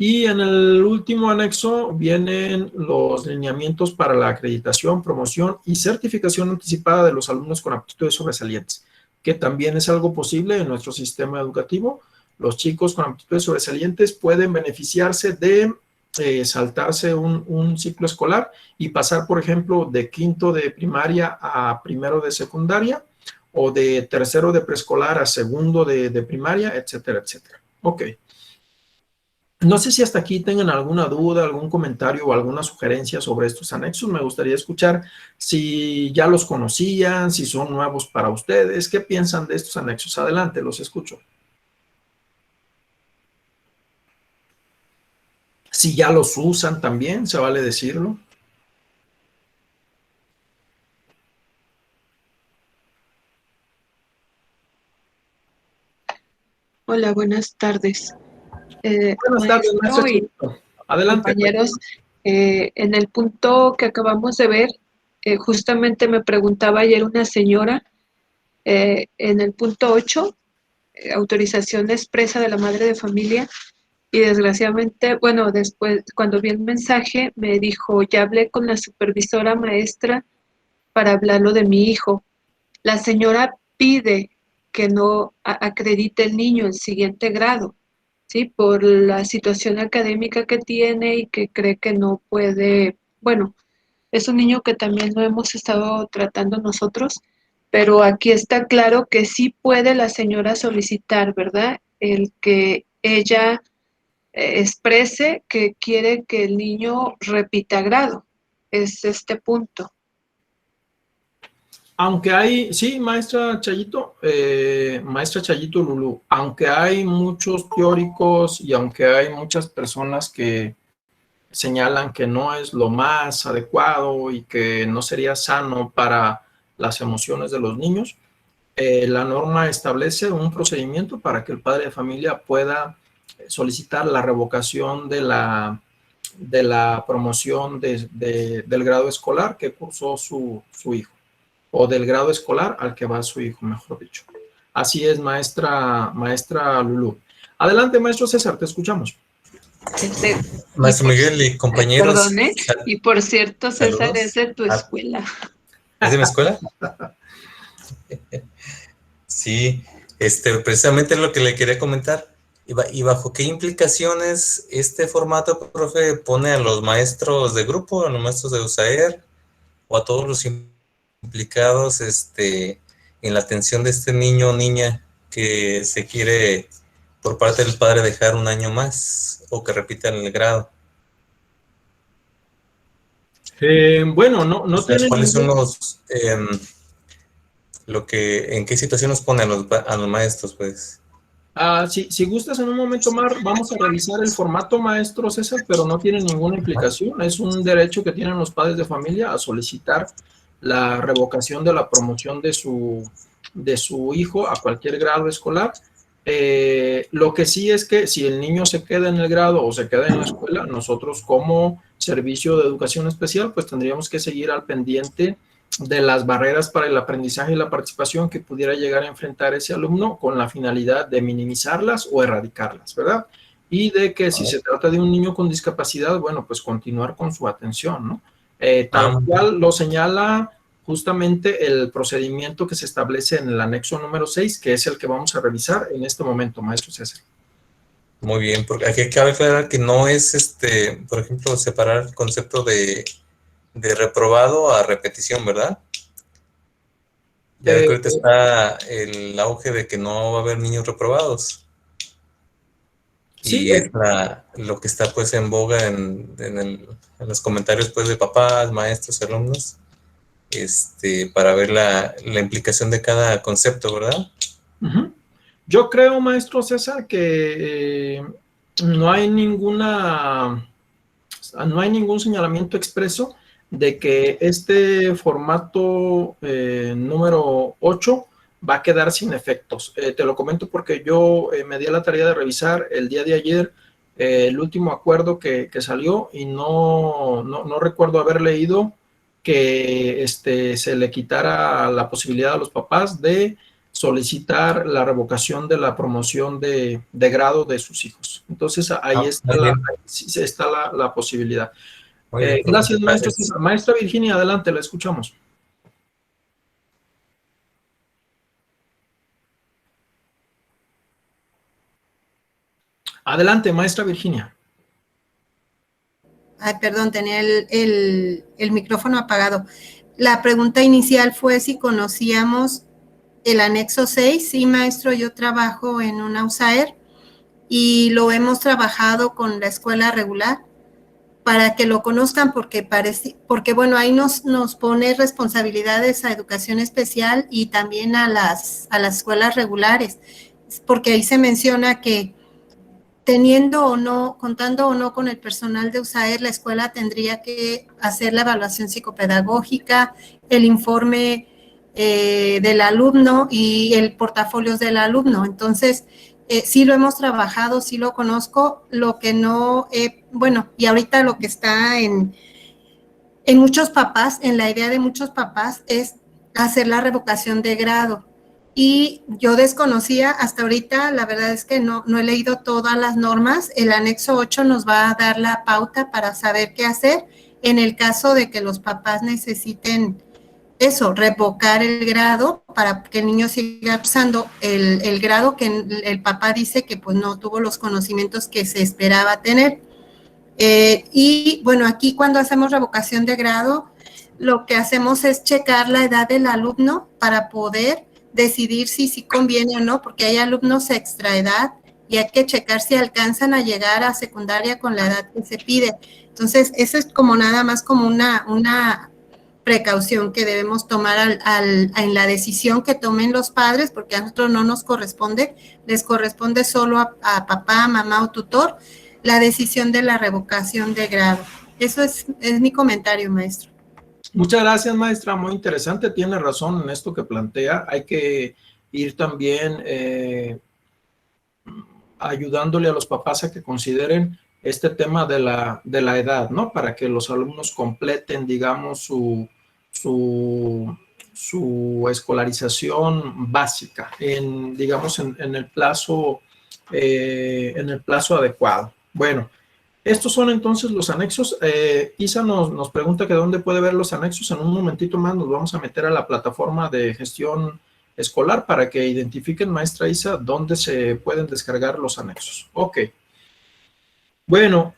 Y en el último anexo vienen los lineamientos para la acreditación, promoción y certificación anticipada de los alumnos con aptitudes sobresalientes, que también es algo posible en nuestro sistema educativo. Los chicos con aptitudes sobresalientes pueden beneficiarse de saltarse un ciclo escolar y pasar, por ejemplo, de quinto de primaria a primero de secundaria o de tercero de preescolar a segundo de primaria, etcétera, etcétera. Ok. No sé si hasta aquí tengan alguna duda, algún comentario o alguna sugerencia sobre estos anexos. Me gustaría escuchar si ya los conocían, si son nuevos para ustedes. ¿Qué piensan de estos anexos? Adelante, los escucho. Si ya los usan también, se vale decirlo. Hola, buenas tardes. Buenas tardes, maestro. Adelante. Compañeros. En el punto que acabamos de ver, justamente me preguntaba ayer una señora, en el punto 8, autorización expresa de la madre de familia, y desgraciadamente, bueno, después, cuando vi el mensaje, me dijo, ya hablé con la supervisora maestra para hablarlo de mi hijo. La señora pide que no acredite el niño el siguiente grado, ¿sí? Por la situación académica que tiene y que cree que no puede, bueno, es un niño que también lo hemos estado tratando nosotros, pero aquí está claro que sí puede la señora solicitar, ¿verdad? El que ella exprese que quiere que el niño repita grado. Es este punto. Aunque hay, sí, maestra Chayito Lulú, aunque hay muchos teóricos y aunque hay muchas personas que señalan que no es lo más adecuado y que no sería sano para las emociones de los niños, la norma establece un procedimiento para que el padre de familia pueda solicitar la revocación de la promoción del grado escolar que cursó su hijo, o del grado escolar al que va su hijo, mejor dicho. Así es, maestra Lulú. Adelante, maestro César, te escuchamos. Maestro Miguel y compañeros. Perdone, y por cierto, César, saludos. es de tu escuela. ¿Es de mi escuela? Sí, precisamente es lo que le quería comentar. ¿Y bajo qué implicaciones este formato, profe, pone a los maestros de grupo, a los maestros de USAER o a todos los implicados en la atención de este niño o niña que se quiere por parte del padre dejar un año más o que repitan el grado? Bueno, no tiene ¿Cuáles son los en qué situación nos pone a los maestros, pues? Si gustas, en un momento más vamos a revisar el formato, maestro César, pero no tiene ninguna implicación. Es un derecho que tienen los padres de familia a solicitar la revocación de la promoción de su hijo a cualquier grado escolar. Lo que sí es que si el niño se queda en el grado o se queda en la escuela, nosotros como servicio de educación especial, pues tendríamos que seguir al pendiente de las barreras para el aprendizaje y la participación que pudiera llegar a enfrentar ese alumno con la finalidad de minimizarlas o erradicarlas, ¿verdad? Y de que si se trata de un niño con discapacidad, bueno, pues continuar con su atención, ¿no? Tal cual lo señala justamente el procedimiento que se establece en el anexo número 6, que es el que vamos a revisar en este momento, maestro César. Muy bien, porque aquí cabe aclarar que no es, por ejemplo, separar el concepto de reprobado a repetición, ¿verdad? Ya que ahorita está el auge de que no va a haber niños reprobados. Sí, y es lo que está pues en boga en los comentarios pues de papás, maestros, alumnos, para ver la implicación de cada concepto, ¿verdad? Uh-huh. Yo creo, maestro César, que no hay ningún señalamiento expreso de que este formato número 8 va a quedar sin efectos. Te lo comento porque yo me di a la tarea de revisar el día de ayer el último acuerdo que salió y no recuerdo haber leído que se le quitara la posibilidad a los papás de solicitar la revocación de la promoción de grado de sus hijos. Entonces, ahí está la posibilidad. Gracias, maestro. Maestra Virginia, adelante, la escuchamos. Adelante, maestra Virginia. Ay, perdón, tenía el micrófono apagado. La pregunta inicial fue si conocíamos el anexo 6. Sí, maestro, yo trabajo en una USAER y lo hemos trabajado con la escuela regular para que lo conozcan porque bueno, ahí nos pone responsabilidades a educación especial y también a las escuelas regulares, porque ahí se menciona que teniendo o no, contando o no con el personal de USAER, la escuela tendría que hacer la evaluación psicopedagógica, el informe del alumno y el portafolio del alumno. Entonces, Sí lo hemos trabajado, sí lo conozco, lo que no, bueno, y ahorita lo que está en muchos papás, en la idea de muchos papás, es hacer la revocación de grado. Y yo desconocía hasta ahorita, la verdad es que no he leído todas las normas. El anexo 8 nos va a dar la pauta para saber qué hacer en el caso de que los papás necesiten eso, revocar el grado para que el niño siga usando el grado que el papá dice que pues no tuvo los conocimientos que se esperaba tener. Y bueno, aquí cuando hacemos revocación de grado, lo que hacemos es checar la edad del alumno para poder decidir si conviene o no, porque hay alumnos extra edad y hay que checar si alcanzan a llegar a secundaria con la edad que se pide. Entonces, eso es como nada más como una precaución que debemos tomar en la decisión que tomen los padres, porque a nosotros no nos corresponde, les corresponde solo a papá, mamá o tutor, la decisión de la revocación de grado. Eso es mi comentario, maestro. Muchas gracias, maestra, muy interesante, tiene razón en esto que plantea. Hay que ir también ayudándole a los papás a que consideren este tema de la edad, ¿no? Para que los alumnos completen, digamos, su escolarización básica digamos, en el plazo adecuado. Bueno, estos son entonces los anexos. Isa nos pregunta que dónde puede ver los anexos. En un momentito más nos vamos a meter a la plataforma de gestión escolar para que identifiquen, maestra Isa, dónde se pueden descargar los anexos. Ok. Bueno,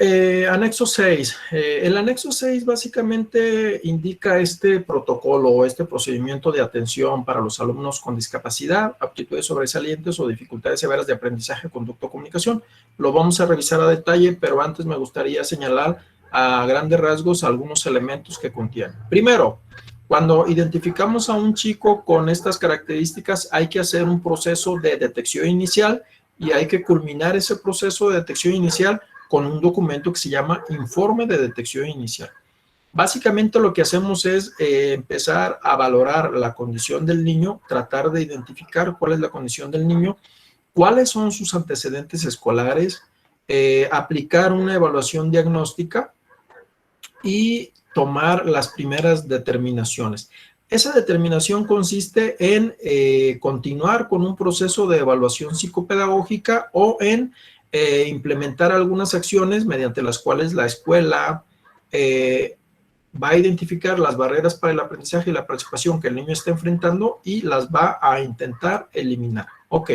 anexo 6. El anexo 6 básicamente indica este protocolo o este procedimiento de atención para los alumnos con discapacidad, aptitudes sobresalientes o dificultades severas de aprendizaje, conducta o comunicación. Lo vamos a revisar a detalle, pero antes me gustaría señalar a grandes rasgos algunos elementos que contiene. Primero, cuando identificamos a un chico con estas características, hay que hacer un proceso de detección inicial y hay que culminar ese proceso de detección inicial con un documento que se llama Informe de Detección Inicial. Básicamente lo que hacemos es empezar a valorar la condición del niño, tratar de identificar cuál es la condición del niño, cuáles son sus antecedentes escolares, aplicar una evaluación diagnóstica y tomar las primeras determinaciones. Esa determinación consiste en continuar con un proceso de evaluación psicopedagógica o en implementar algunas acciones mediante las cuales la escuela va a identificar las barreras para el aprendizaje y la participación que el niño está enfrentando y las va a intentar eliminar. Ok,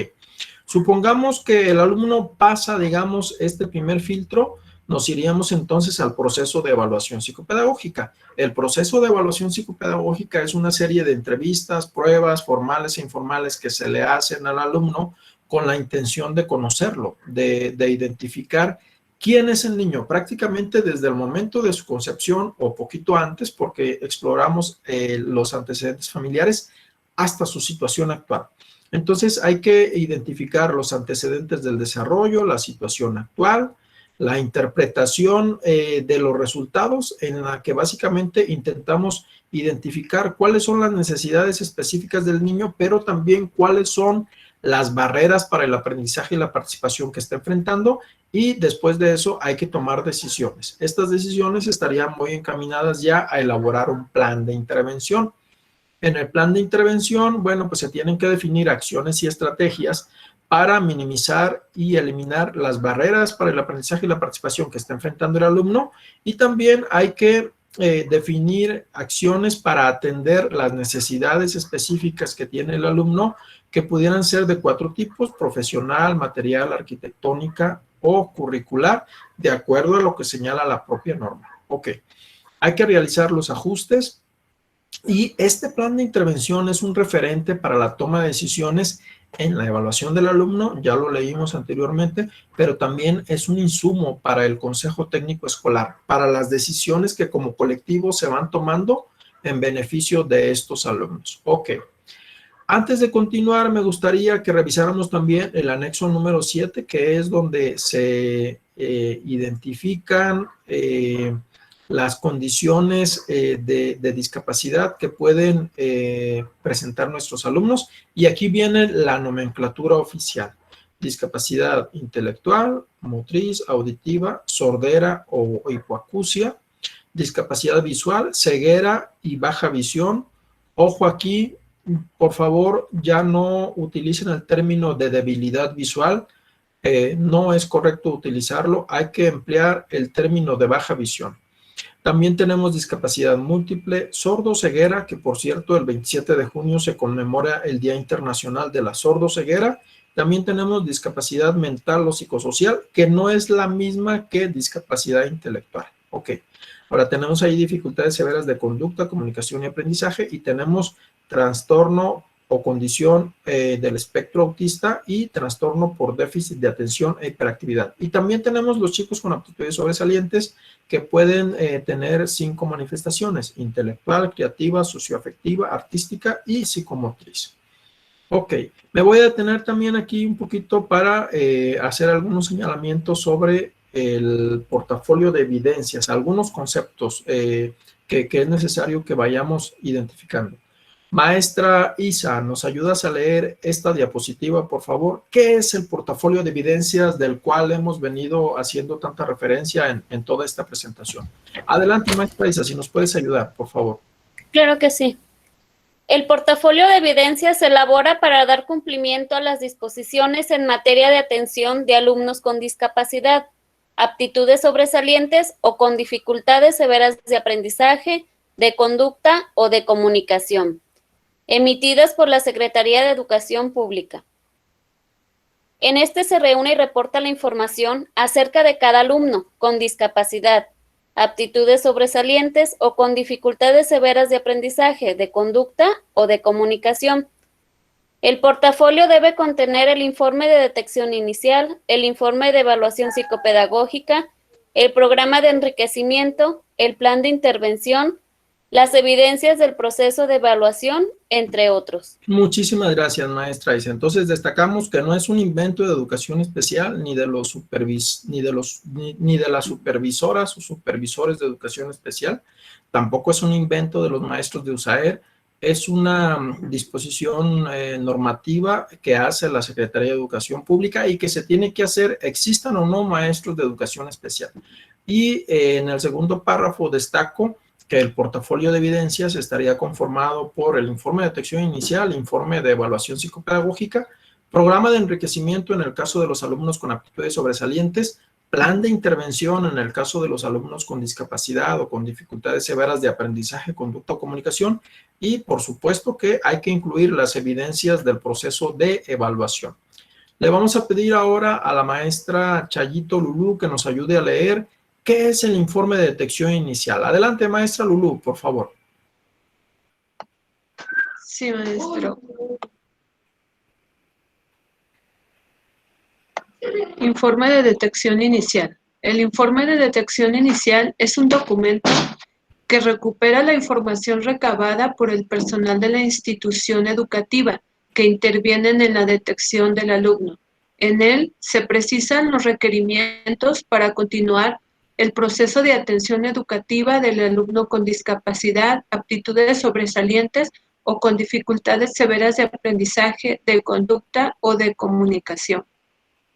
supongamos que el alumno pasa, digamos, este primer filtro, nos iríamos entonces al proceso de evaluación psicopedagógica. El proceso de evaluación psicopedagógica es una serie de entrevistas, pruebas formales e informales que se le hacen al alumno con la intención de conocerlo, de identificar quién es el niño, prácticamente desde el momento de su concepción o poquito antes, porque exploramos los antecedentes familiares hasta su situación actual. Entonces hay que identificar los antecedentes del desarrollo, la situación actual, la interpretación de los resultados, en la que básicamente intentamos identificar cuáles son las necesidades específicas del niño, pero también cuáles son las barreras para el aprendizaje y la participación que está enfrentando, y después de eso hay que tomar decisiones. Estas decisiones estarían muy encaminadas ya a elaborar un plan de intervención. En el plan de intervención, bueno, pues se tienen que definir acciones y estrategias para minimizar y eliminar las barreras para el aprendizaje y la participación que está enfrentando el alumno, y también hay que definir acciones para atender las necesidades específicas que tiene el alumno, que pudieran ser de 4 tipos: profesional, material, arquitectónica o curricular, de acuerdo a lo que señala la propia norma. Ok, hay que realizar los ajustes, y este plan de intervención es un referente para la toma de decisiones en la evaluación del alumno, ya lo leímos anteriormente, pero también es un insumo para el Consejo Técnico Escolar, para las decisiones que como colectivo se van tomando en beneficio de estos alumnos. Ok. Antes de continuar, me gustaría que revisáramos también el anexo número 7, que es donde se identifican las condiciones de discapacidad que pueden presentar nuestros alumnos, y aquí viene la nomenclatura oficial. discapacidad intelectual, motriz, auditiva, sordera o hipoacusia, discapacidad visual, ceguera y baja visión. Ojo aquí, por favor, ya no utilicen el término de debilidad visual, no es correcto utilizarlo, hay que emplear el término de baja visión. También tenemos discapacidad múltiple, sordo-ceguera, que por cierto el 27 de junio se conmemora el Día Internacional de la Sordo-Ceguera. También tenemos discapacidad mental o psicosocial, que no es la misma que discapacidad intelectual. Ok, ahora tenemos ahí dificultades severas de conducta, comunicación y aprendizaje, y tenemos trastorno o condición del espectro autista y trastorno por déficit de atención e hiperactividad. Y también tenemos los chicos con aptitudes sobresalientes que pueden tener 5 manifestaciones: intelectual, creativa, socioafectiva, artística y psicomotriz. Ok, me voy a detener también aquí un poquito para hacer algunos señalamientos sobre el portafolio de evidencias, algunos conceptos que es necesario que vayamos identificando. Maestra Isa, ¿nos ayudas a leer esta diapositiva, por favor? ¿Qué es el portafolio de evidencias del cual hemos venido haciendo tanta referencia en toda esta presentación? Adelante, maestra Isa, si nos puedes ayudar, por favor. Claro que sí. El portafolio de evidencias se elabora para dar cumplimiento a las disposiciones en materia de atención de alumnos con discapacidad, aptitudes sobresalientes o con dificultades severas de aprendizaje, de conducta o de comunicación, emitidas por la Secretaría de Educación Pública. En este se reúne y reporta la información acerca de cada alumno con discapacidad, aptitudes sobresalientes o con dificultades severas de aprendizaje, de conducta o de comunicación. El portafolio debe contener el informe de detección inicial, el informe de evaluación psicopedagógica, el programa de enriquecimiento, el plan de intervención, las evidencias del proceso de evaluación, entre otros. Muchísimas gracias, maestra Isa. Entonces, destacamos que no es un invento de educación especial, ni de las supervisoras o supervisores de educación especial. Tampoco es un invento de los maestros de USAER. Es una disposición normativa que hace la Secretaría de Educación Pública y que se tiene que hacer, existan o no maestros de educación especial. Y en el segundo párrafo destaco que el portafolio de evidencias estaría conformado por el informe de detección inicial, informe de evaluación psicopedagógica, programa de enriquecimiento en el caso de los alumnos con aptitudes sobresalientes, plan de intervención en el caso de los alumnos con discapacidad o con dificultades severas de aprendizaje, conducta o comunicación, y por supuesto que hay que incluir las evidencias del proceso de evaluación. Le vamos a pedir ahora a la maestra Chayito Lulú que nos ayude a leer ¿qué es el informe de detección inicial? Adelante, maestra Lulú, por favor. Sí, maestro. Informe de detección inicial. El informe de detección inicial es un documento que recupera la información recabada por el personal de la institución educativa que intervienen en la detección del alumno. En él se precisan los requerimientos para continuar el proceso de atención educativa del alumno con discapacidad, aptitudes sobresalientes o con dificultades severas de aprendizaje, de conducta o de comunicación.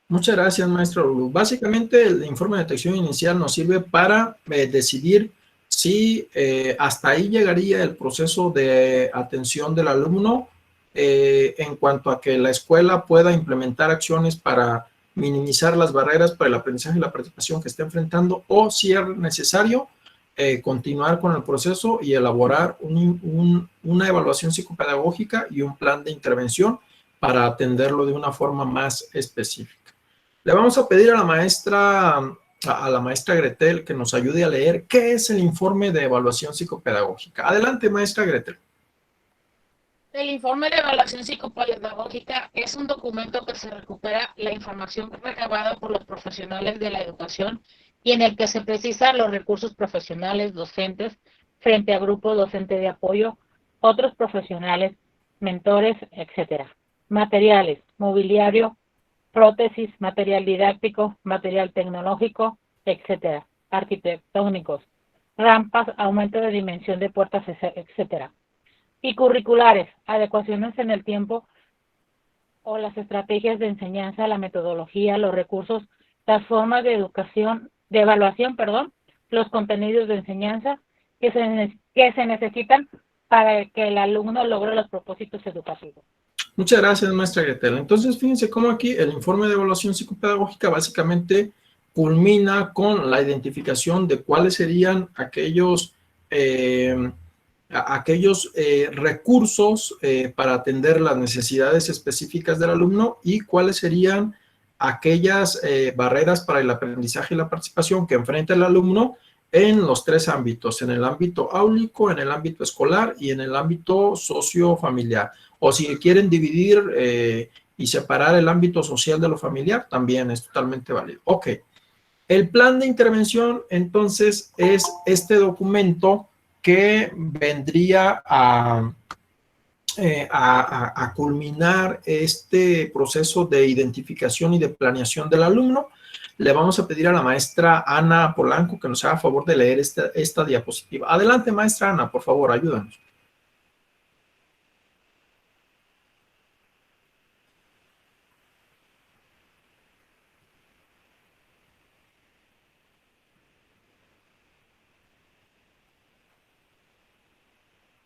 Muchas gracias, maestra Lulú. Básicamente, el informe de detección inicial nos sirve para decidir si hasta ahí llegaría el proceso de atención del alumno en cuanto a que la escuela pueda implementar acciones para minimizar las barreras para el aprendizaje y la participación que está enfrentando, o si es necesario continuar con el proceso y elaborar una evaluación psicopedagógica y un plan de intervención para atenderlo de una forma más específica. Le vamos a pedir a la maestra Gretel que nos ayude a leer qué es el informe de evaluación psicopedagógica. Adelante, maestra Gretel. El informe de evaluación psicopedagógica es un documento que se recupera la información recabada por los profesionales de la educación y en el que se precisan los recursos profesionales docentes frente a grupos docentes de apoyo, otros profesionales, mentores, etc. Materiales, mobiliario, prótesis, material didáctico, material tecnológico, etc. Arquitectónicos, rampas, aumento de dimensión de puertas, etc. Y curriculares, adecuaciones en el tiempo o las estrategias de enseñanza, la metodología, los recursos, las formas de educación, de evaluación, perdón, los contenidos de enseñanza que se necesitan para que el alumno logre los propósitos educativos. Muchas gracias, maestra Gretel. Entonces, fíjense cómo aquí el informe de evaluación psicopedagógica básicamente culmina con la identificación de cuáles serían aquellos recursos para atender las necesidades específicas del alumno y cuáles serían aquellas barreras para el aprendizaje y la participación que enfrenta el alumno en los tres ámbitos, en el ámbito áulico, en el ámbito escolar y en el ámbito sociofamiliar. O si quieren dividir y separar el ámbito social de lo familiar, también es totalmente válido. Ok. El plan de intervención, entonces, es este documento que vendría a culminar este proceso de identificación y de planeación del alumno. Le vamos a pedir a la maestra Ana Polanco que nos haga favor de leer esta diapositiva. Adelante, maestra Ana, por favor, ayúdanos.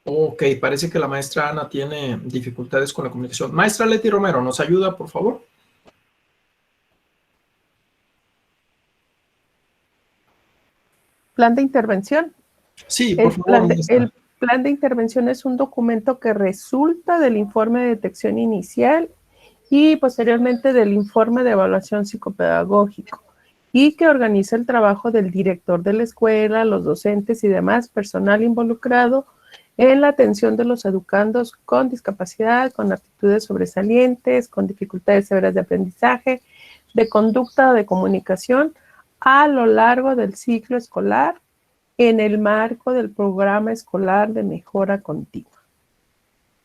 Ok, parece que la maestra Ana tiene dificultades con la comunicación. Maestra Leti Romero, ¿nos ayuda, por favor? Plan de intervención. Sí, por favor. El plan de intervención es un documento que resulta del informe de detección inicial y posteriormente del informe de evaluación psicopedagógico y que organiza el trabajo del director de la escuela, los docentes y demás personal involucrado en la atención de los educandos con discapacidad, con aptitudes sobresalientes, con dificultades severas de aprendizaje, de conducta o de comunicación a lo largo del ciclo escolar en el marco del programa escolar de mejora continua.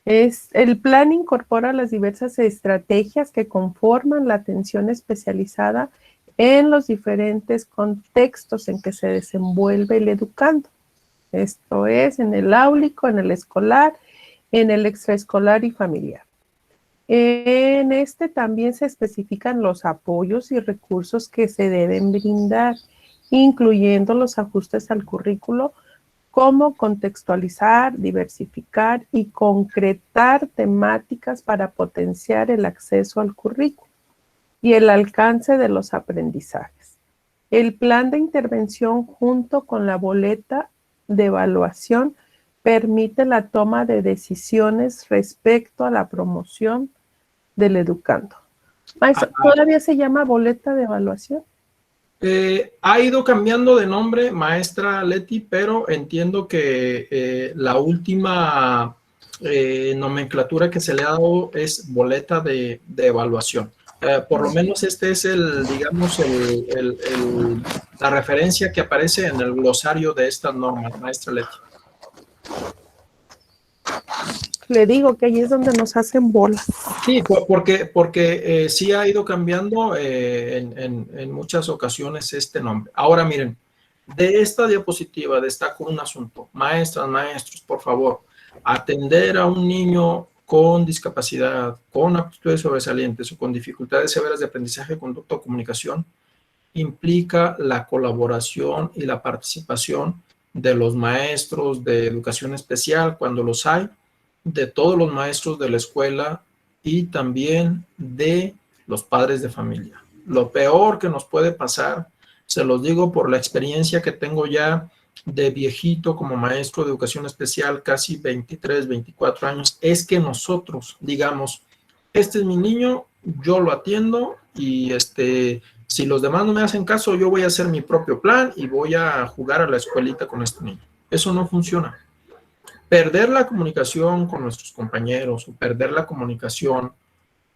El plan incorpora las diversas estrategias que conforman la atención especializada en los diferentes contextos en que se desenvuelve el educando. Esto es, en el áulico, en el escolar, en el extraescolar y familiar. En este también se especifican los apoyos y recursos que se deben brindar, incluyendo los ajustes al currículo, como contextualizar, diversificar y concretar temáticas para potenciar el acceso al currículo y el alcance de los aprendizajes. El plan de intervención junto con la boleta de evaluación permite la toma de decisiones respecto a la promoción del educando. Maestro, ¿todavía se llama boleta de evaluación? Ha ido cambiando de nombre, maestra Leti, pero entiendo que la última nomenclatura que se le ha dado es boleta de evaluación. Por lo menos este es digamos, la referencia que aparece en el glosario de estas normas, maestra Leti. Le digo que ahí es donde nos hacen bolas. Sí, porque sí ha ido cambiando en muchas ocasiones este nombre. Ahora miren, de esta diapositiva destaco un asunto. Maestras, maestros, por favor, atender a un niño con discapacidad, con aptitudes sobresalientes o con dificultades severas de aprendizaje, conducta o comunicación, implica la colaboración y la participación de los maestros de educación especial, cuando los hay, de todos los maestros de la escuela y también de los padres de familia. Lo peor que nos puede pasar, se los digo por la experiencia que tengo ya de viejito como maestro de educación especial, casi 23, 24 años, es que nosotros digamos, este es mi niño, yo lo atiendo y si los demás no me hacen caso, yo voy a hacer mi propio plan y voy a jugar a la escuelita con este niño. Eso no funciona. Perder la comunicación con nuestros compañeros o perder la comunicación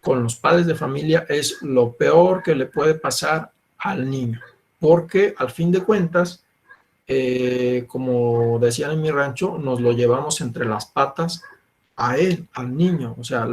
con los padres de familia es lo peor que le puede pasar al niño, porque al fin de cuentas, como decían en mi rancho, nos lo llevamos entre las patas a él, al niño. O sea,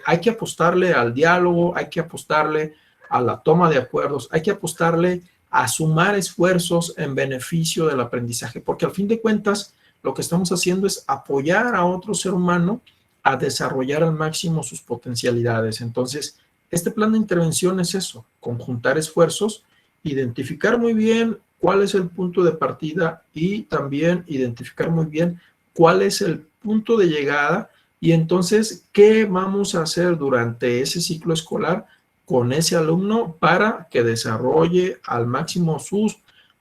hay que apostarle al diálogo, hay que apostarle a la toma de acuerdos, hay que apostarle a sumar esfuerzos en beneficio del aprendizaje, porque al fin de cuentas lo que estamos haciendo es apoyar a otro ser humano a desarrollar al máximo sus potencialidades. Entonces, este plan de intervención es eso, conjuntar esfuerzos, identificar muy bien cuál es el punto de partida y también identificar muy bien cuál es el punto de llegada y entonces qué vamos a hacer durante ese ciclo escolar con ese alumno para que desarrolle al máximo sus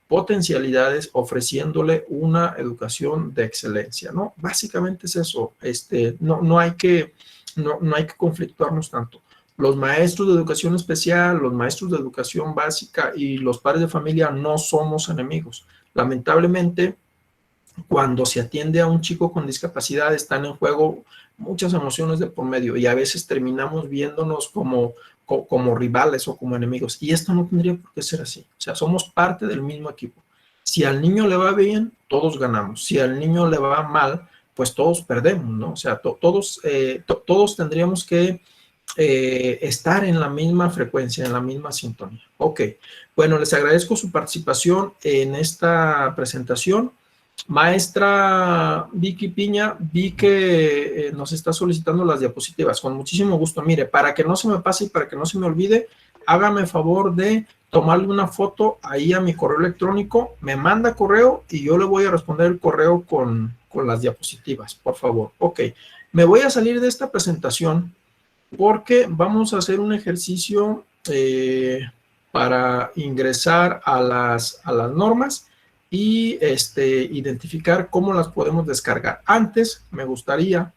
potencialidades ofreciéndole una educación de excelencia, ¿no? Básicamente es eso, no hay que conflictuarnos tanto. Los maestros de educación especial, los maestros de educación básica y los padres de familia no somos enemigos. Lamentablemente, cuando se atiende a un chico con discapacidad, están en juego muchas emociones de por medio y a veces terminamos viéndonos como rivales o como enemigos. Y esto no tendría por qué ser así. O sea, somos parte del mismo equipo. Si al niño le va bien, todos ganamos. Si al niño le va mal, pues todos perdemos, ¿no? O sea, todos tendríamos que estar en la misma frecuencia, en la misma sintonía. Ok, bueno, les agradezco su participación en esta presentación. Maestra Vicky Piña, vi que nos está solicitando las diapositivas. Con muchísimo gusto. Mire, para que no se me pase y para que no se me olvide, hágame favor de tomarle una foto ahí a mi correo electrónico, me manda correo y yo le voy a responder el correo con las diapositivas, por favor. Ok, me voy a salir de esta presentación porque vamos a hacer un ejercicio para ingresar a las normas y identificar cómo las podemos descargar. Antes me gustaría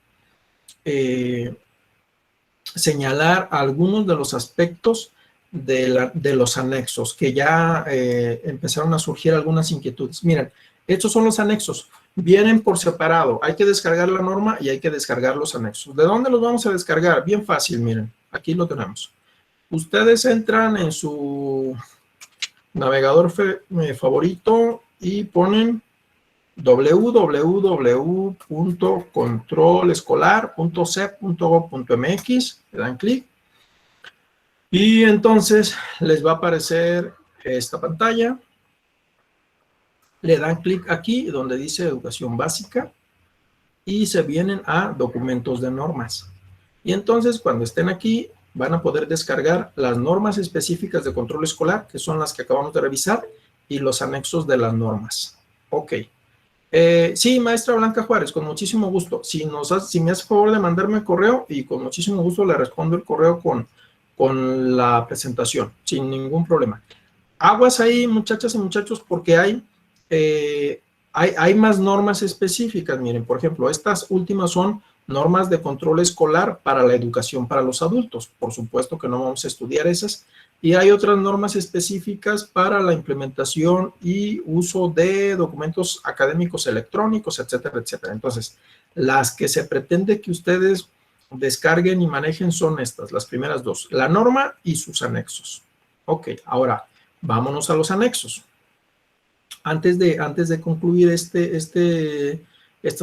señalar algunos de los aspectos de los anexos, que ya empezaron a surgir algunas inquietudes. Miren, estos son los anexos. Vienen por separado. Hay que descargar la norma y hay que descargar los anexos. ¿De dónde los vamos a descargar? Bien fácil, miren. Aquí lo tenemos. Ustedes entran en su navegador favorito y ponen www.controlescolar.cep.gov.mx, le dan clic y entonces les va a aparecer esta pantalla. Le dan clic aquí donde dice educación básica y se vienen a documentos de normas. Y entonces cuando estén aquí van a poder descargar las normas específicas de control escolar, que son las que acabamos de revisar, y los anexos de las normas. Ok. Sí, maestra Blanca Juárez, con muchísimo gusto. Si me hace favor de mandarme el correo y con muchísimo gusto le respondo el correo con la presentación, sin ningún problema. Aguas ahí, muchachas y muchachos, porque hay más normas específicas. Miren, por ejemplo, estas últimas son normas de control escolar para la educación para los adultos. Por supuesto que no vamos a estudiar esas. Y hay otras normas específicas para la implementación y uso de documentos académicos electrónicos, etcétera, etcétera. Entonces, las que se pretende que ustedes descarguen y manejen son estas, las primeras dos, la norma y sus anexos. Ok, ahora vámonos a los anexos. Antes de concluir esta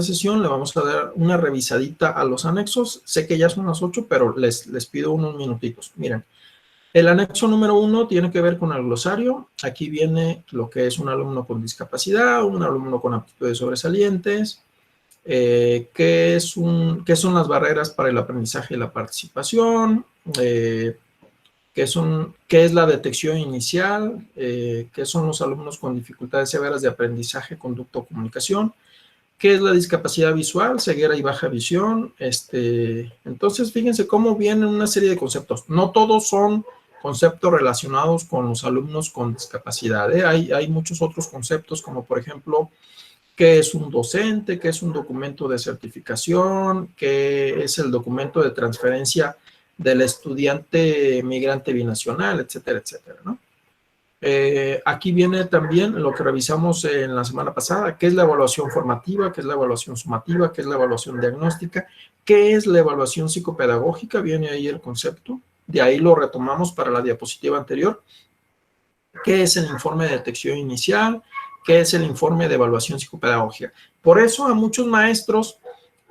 sesión, le vamos a dar una revisadita a los anexos. Sé que ya son las 8, pero les pido unos minutitos. Miren, el anexo número 1 tiene que ver con el glosario. Aquí viene lo que es un alumno con discapacidad, un alumno con aptitudes sobresalientes, qué son las barreras para el aprendizaje y la participación, qué es la detección inicial, qué son los alumnos con dificultades severas de aprendizaje, conducta o comunicación, qué es la discapacidad visual, ceguera y baja visión. Entonces, fíjense cómo vienen una serie de conceptos. No todos son conceptos relacionados con los alumnos con discapacidad. Hay muchos otros conceptos, como por ejemplo, qué es un docente, qué es un documento de certificación, qué es el documento de transferencia del estudiante migrante binacional, etcétera, etcétera, ¿no? Aquí viene también lo que revisamos en la semana pasada, qué es la evaluación formativa, qué es la evaluación sumativa, qué es la evaluación diagnóstica, qué es la evaluación psicopedagógica, viene ahí el concepto, de ahí lo retomamos para la diapositiva anterior, qué es el informe de detección inicial, qué es el informe de evaluación psicopedagógica. Por eso a muchos maestros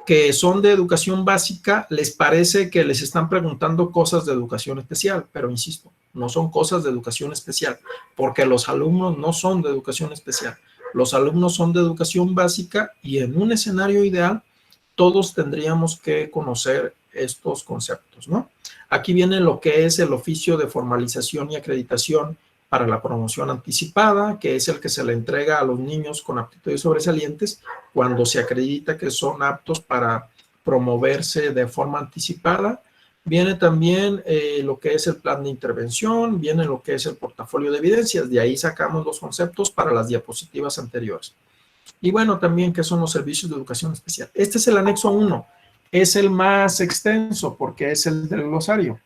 que son de educación básica les parece que les están preguntando cosas de educación especial, pero insisto, no son cosas de educación especial, porque los alumnos no son de educación especial, los alumnos son de educación básica y en un escenario ideal todos tendríamos que conocer estos conceptos, ¿no? Aquí viene lo que es el oficio de formalización y acreditación para la promoción anticipada, que es el que se le entrega a los niños con aptitudes sobresalientes cuando se acredita que son aptos para promoverse de forma anticipada. Viene también lo que es el plan de intervención, viene lo que es el portafolio de evidencias, de ahí sacamos los conceptos para las diapositivas anteriores. Y bueno, también qué son los servicios de educación especial. Este es el anexo 1, es el más extenso porque es el del glosario.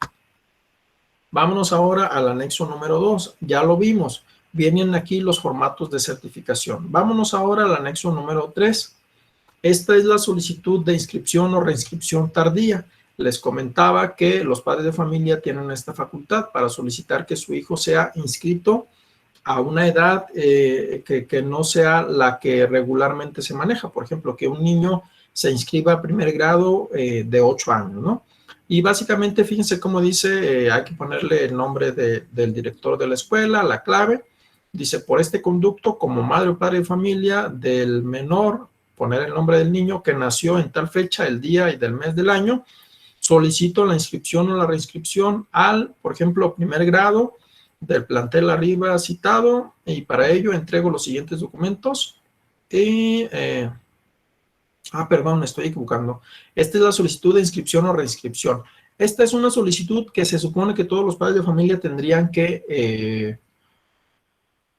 Vámonos ahora al anexo número 2, ya lo vimos, vienen aquí los formatos de certificación. Vámonos ahora al anexo número 3. Esta es la solicitud de inscripción o reinscripción tardía. Les comentaba que los padres de familia tienen esta facultad para solicitar que su hijo sea inscrito a una edad que no sea la que regularmente se maneja. Por ejemplo, que un niño se inscriba a primer grado de 8 años, ¿no? Y básicamente, fíjense cómo dice, hay que ponerle el nombre del director de la escuela, la clave. Dice, por este conducto, como madre o padre de familia del menor, poner el nombre del niño que nació en tal fecha, el día y del mes del año, solicito la inscripción o la reinscripción al, por ejemplo, primer grado del plantel arriba citado, y para ello entrego los siguientes documentos. Y, perdón, me estoy equivocando. Esta es la solicitud de inscripción o reinscripción. Esta es una solicitud que se supone que todos los padres de familia tendrían que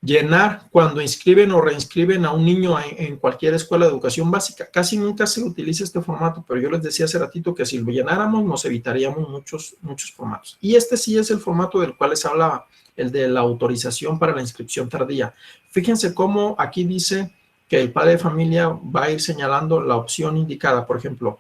llenar cuando inscriben o reinscriben a un niño en cualquier escuela de educación básica. Casi nunca se utiliza este formato, pero yo les decía hace ratito que si lo llenáramos nos evitaríamos muchos formatos. Y este sí es el formato del cual les hablaba, el de la autorización para la inscripción tardía. Fíjense cómo aquí dice que el padre de familia va a ir señalando la opción indicada. Por ejemplo,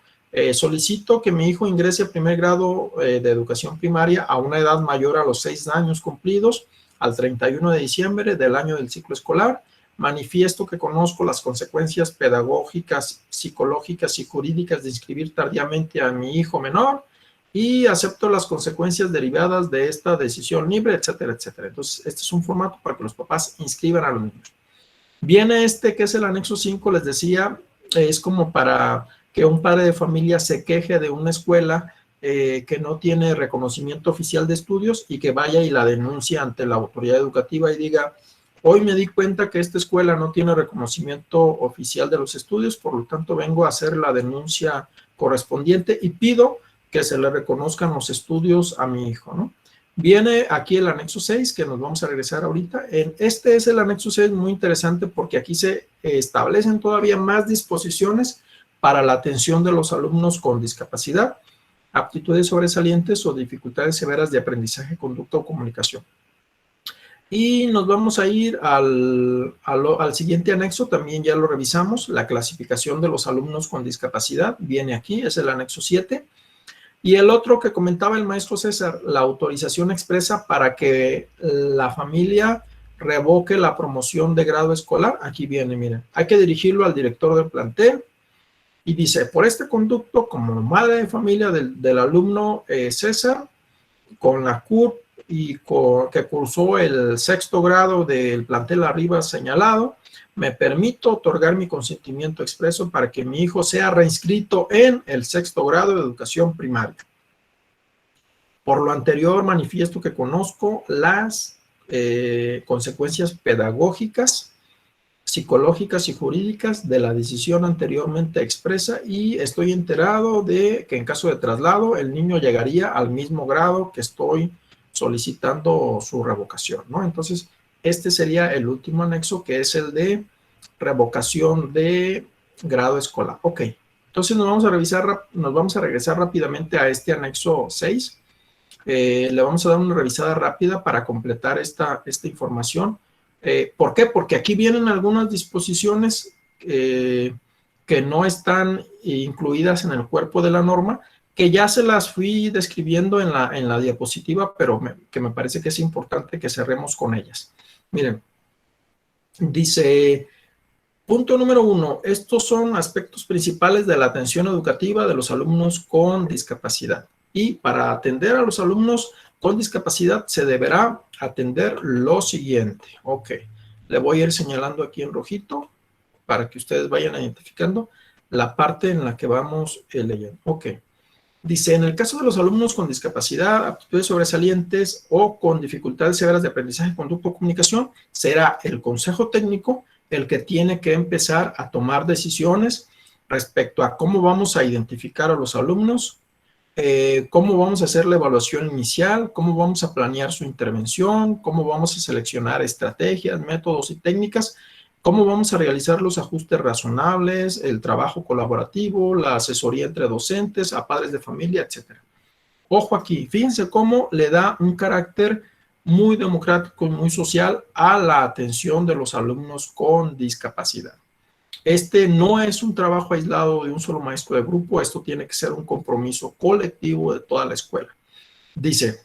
solicito que mi hijo ingrese a primer grado de educación primaria a una edad mayor a los 6 años cumplidos, al 31 de diciembre del año del ciclo escolar. Manifiesto que conozco las consecuencias pedagógicas, psicológicas y jurídicas de inscribir tardíamente a mi hijo menor y acepto las consecuencias derivadas de esta decisión libre, etcétera, etcétera. Entonces, este es un formato para que los papás inscriban a los niños. Viene este que es el anexo 5, les decía, es como para que un padre de familia se queje de una escuela que no tiene reconocimiento oficial de estudios y que vaya y la denuncie ante la autoridad educativa y diga, hoy me di cuenta que esta escuela no tiene reconocimiento oficial de los estudios, por lo tanto vengo a hacer la denuncia correspondiente y pido que se le reconozcan los estudios a mi hijo, ¿no? Viene aquí el anexo 6, que nos vamos a regresar ahorita. Este es el anexo 6 muy interesante porque aquí se establecen todavía más disposiciones para la atención de los alumnos con discapacidad, aptitudes sobresalientes o dificultades severas de aprendizaje, conducta o comunicación. Y nos vamos a ir al siguiente anexo, también ya lo revisamos, la clasificación de los alumnos con discapacidad, viene aquí, es el anexo 7. Y el otro que comentaba el maestro César, la autorización expresa para que la familia revoque la promoción de grado escolar. Aquí viene, miren, hay que dirigirlo al director del plantel y dice, por este conducto, como madre de familia del alumno César, con la CURP y que cursó el 6º grado del plantel arriba señalado, me permito otorgar mi consentimiento expreso para que mi hijo sea reinscrito en el 6º grado de educación primaria. Por lo anterior, manifiesto que conozco las consecuencias pedagógicas, psicológicas y jurídicas de la decisión anteriormente expresa y estoy enterado de que en caso de traslado el niño llegaría al mismo grado que estoy solicitando su revocación, ¿no? Entonces, este sería el último anexo, que es el de revocación de grado escolar. Ok, entonces nos vamos a regresar rápidamente a este anexo 6. Le vamos a dar una revisada rápida para completar esta información. ¿Por qué? Porque aquí vienen algunas disposiciones que no están incluidas en el cuerpo de la norma, que ya se las fui describiendo en la diapositiva, pero que me parece que es importante que cerremos con ellas. Miren, dice, punto número 1, estos son aspectos principales de la atención educativa de los alumnos con discapacidad. Y para atender a los alumnos con discapacidad se deberá atender lo siguiente. Ok, le voy a ir señalando aquí en rojito para que ustedes vayan identificando. la parte en la que vamos leyendo. Ok. Dice, en el caso de los alumnos con discapacidad, aptitudes sobresalientes o con dificultades severas de aprendizaje, conducta o comunicación, será el consejo técnico el que tiene que empezar a tomar decisiones respecto a cómo vamos a identificar a los alumnos, cómo vamos a hacer la evaluación inicial, cómo vamos a planear su intervención, cómo vamos a seleccionar estrategias, métodos y técnicas, cómo vamos a realizar los ajustes razonables, el trabajo colaborativo, la asesoría entre docentes, a padres de familia, etc. Ojo aquí, fíjense cómo le da un carácter muy democrático y muy social a la atención de los alumnos con discapacidad. Este no es un trabajo aislado de un solo maestro de grupo, esto tiene que ser un compromiso colectivo de toda la escuela. Dice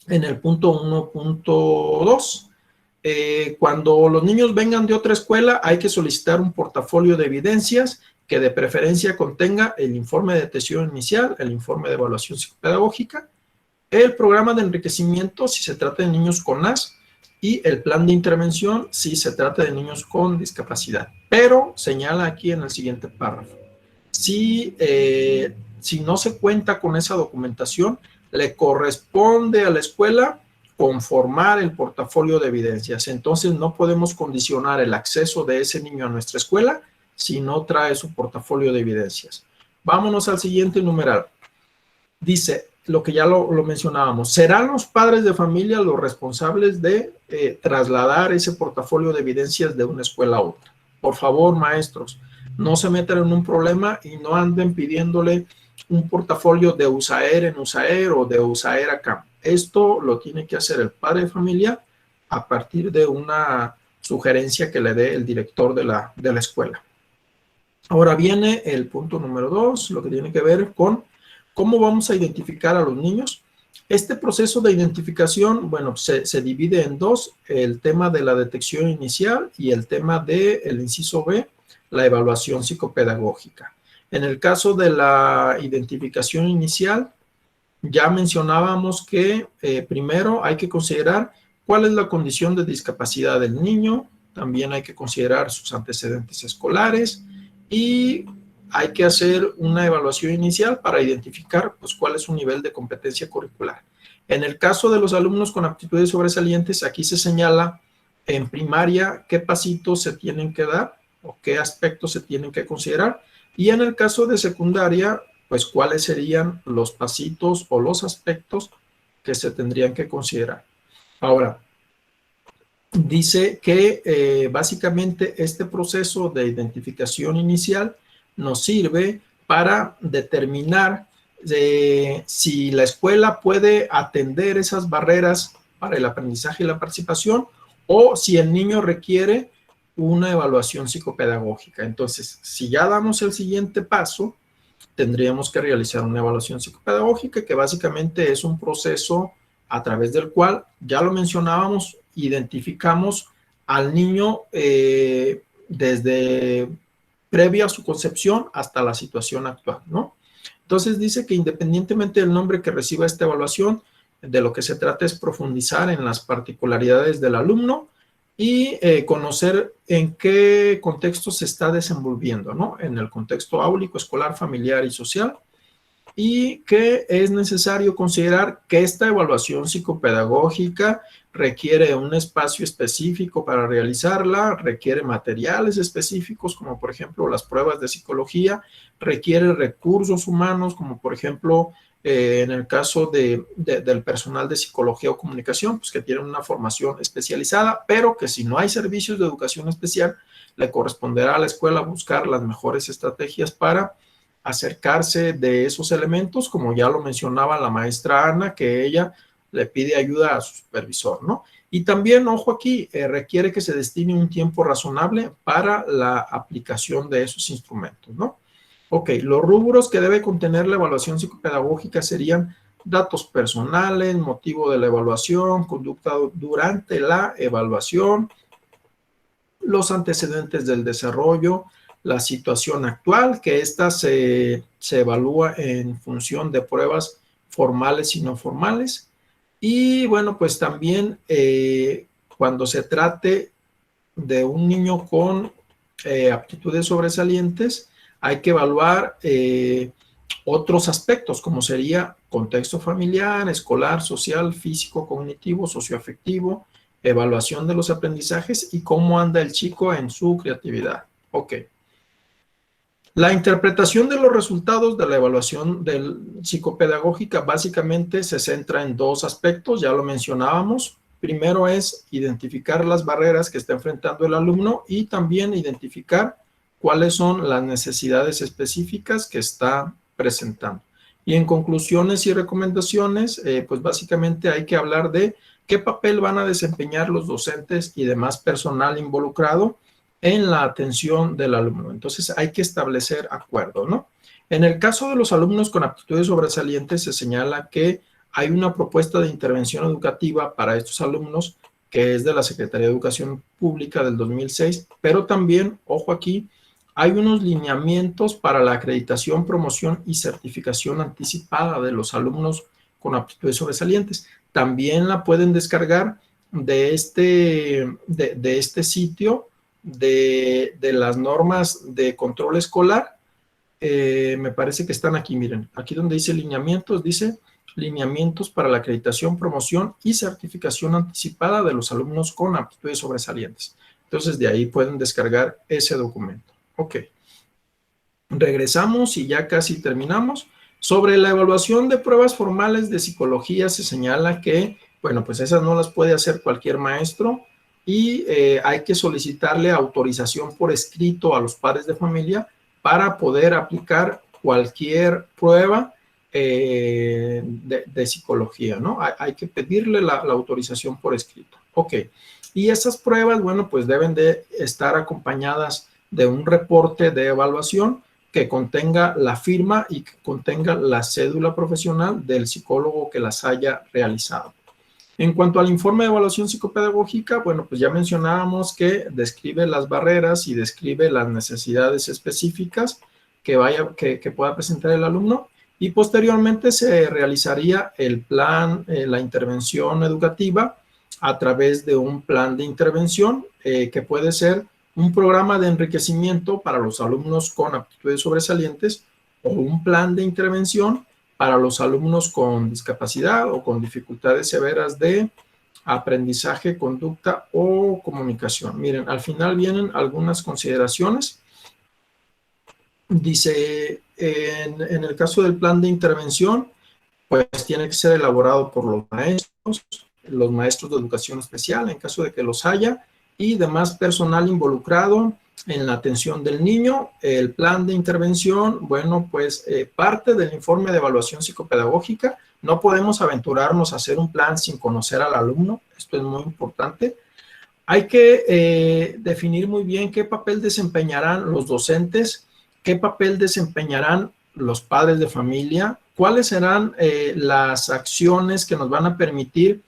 en el punto 1.2, cuando los niños vengan de otra escuela hay que solicitar un portafolio de evidencias que de preferencia contenga el informe de detección inicial, el informe de evaluación psicopedagógica, el programa de enriquecimiento si se trata de niños con NAS y el plan de intervención si se trata de niños con discapacidad. Pero señala aquí en el siguiente párrafo, si no se cuenta con esa documentación, le corresponde a la escuela conformar el portafolio de evidencias. Entonces no podemos condicionar el acceso de ese niño a nuestra escuela si no trae su portafolio de evidencias. Vámonos al siguiente numeral. Dice, lo que ya lo mencionábamos, serán los padres de familia los responsables de trasladar ese portafolio de evidencias de una escuela a otra. Por favor, maestros, no se metan en un problema y no anden pidiéndole un portafolio de USAER en USAER o de USAER acá. Esto lo tiene que hacer el padre de familia a partir de una sugerencia que le dé el director de la escuela. Ahora viene el punto número 2, lo que tiene que ver con cómo vamos a identificar a los niños. Este proceso de identificación, bueno, se divide en dos, el tema de la detección inicial y el tema del inciso B, la evaluación psicopedagógica. En el caso de la identificación inicial, ya mencionábamos que primero hay que considerar cuál es la condición de discapacidad del niño, también hay que considerar sus antecedentes escolares y hay que hacer una evaluación inicial para identificar pues, cuál es su nivel de competencia curricular. En el caso de los alumnos con aptitudes sobresalientes, aquí se señala en primaria qué pasitos se tienen que dar o qué aspectos se tienen que considerar. Y en el caso de secundaria, pues cuáles serían los pasitos o los aspectos que se tendrían que considerar. Ahora, dice que básicamente este proceso de identificación inicial nos sirve para determinar si la escuela puede atender esas barreras para el aprendizaje y la participación o si el niño requiere una evaluación psicopedagógica. Entonces, si ya damos el siguiente paso, tendríamos que realizar una evaluación psicopedagógica que básicamente es un proceso a través del cual, ya lo mencionábamos, identificamos al niño desde previa a su concepción hasta la situación actual, ¿no? Entonces dice que independientemente del nombre que reciba esta evaluación, de lo que se trata es profundizar en las particularidades del alumno y conocer en qué contexto se está desenvolviendo, ¿no? En el contexto áulico, escolar, familiar y social, y que es necesario considerar que esta evaluación psicopedagógica requiere un espacio específico para realizarla, requiere materiales específicos, como por ejemplo las pruebas de psicología, requiere recursos humanos, como por ejemplo en el caso del personal de psicología o comunicación, pues que tienen una formación especializada, pero que si no hay servicios de educación especial, le corresponderá a la escuela buscar las mejores estrategias para acercarse de esos elementos, como ya lo mencionaba la maestra Ana, que ella le pide ayuda a su supervisor, ¿no? Y también, ojo aquí, requiere que se destine un tiempo razonable para la aplicación de esos instrumentos, ¿no? Ok, los rubros que debe contener la evaluación psicopedagógica serían datos personales, motivo de la evaluación, conducta durante la evaluación, los antecedentes del desarrollo, la situación actual, que esta se evalúa en función de pruebas formales y no formales. Y bueno, pues también cuando se trate de un niño con aptitudes sobresalientes, hay que evaluar otros aspectos, como sería contexto familiar, escolar, social, físico, cognitivo, socioafectivo, evaluación de los aprendizajes y cómo anda el chico en su creatividad. Ok. La interpretación de los resultados de la evaluación psicopedagógica básicamente se centra en dos aspectos, ya lo mencionábamos. Primero es identificar las barreras que está enfrentando el alumno y también identificar cuáles son las necesidades específicas que está presentando. Y en conclusiones y recomendaciones, pues básicamente hay que hablar de qué papel van a desempeñar los docentes y demás personal involucrado en la atención del alumno. Entonces hay que establecer acuerdo, ¿no? En el caso de los alumnos con aptitudes sobresalientes se señala que hay una propuesta de intervención educativa para estos alumnos que es de la Secretaría de Educación Pública del 2006, pero también, ojo aquí, hay unos lineamientos para la acreditación, promoción y certificación anticipada de los alumnos con aptitudes sobresalientes. También la pueden descargar de este sitio de las normas de control escolar. Me parece que están aquí, miren, aquí donde dice lineamientos, dice lineamientos para la acreditación, promoción y certificación anticipada de los alumnos con aptitudes sobresalientes. Entonces, de ahí pueden descargar ese documento. Ok. Regresamos y ya casi terminamos. Sobre la evaluación de pruebas formales de psicología se señala que, bueno, pues esas no las puede hacer cualquier maestro y hay que solicitarle autorización por escrito a los padres de familia para poder aplicar cualquier prueba de psicología, ¿no? Hay que pedirle la autorización por escrito. Ok. Y esas pruebas, bueno, pues deben de estar acompañadas de un reporte de evaluación que contenga la firma y que contenga la cédula profesional del psicólogo que las haya realizado. En cuanto al informe de evaluación psicopedagógica, bueno, pues ya mencionábamos que describe las barreras y describe las necesidades específicas que pueda presentar el alumno y posteriormente se realizaría el plan, la intervención educativa a través de un plan de intervención que puede ser un programa de enriquecimiento para los alumnos con aptitudes sobresalientes o un plan de intervención para los alumnos con discapacidad o con dificultades severas de aprendizaje, conducta o comunicación. Miren, al final vienen algunas consideraciones. Dice, en el caso del plan de intervención, pues tiene que ser elaborado por los maestros de educación especial, en caso de que los haya, y demás personal involucrado en la atención del niño. El plan de intervención, bueno, pues parte del informe de evaluación psicopedagógica. No podemos aventurarnos a hacer un plan sin conocer al alumno, esto es muy importante. Hay que definir muy bien qué papel desempeñarán los docentes, qué papel desempeñarán los padres de familia, cuáles serán las acciones que nos van a permitir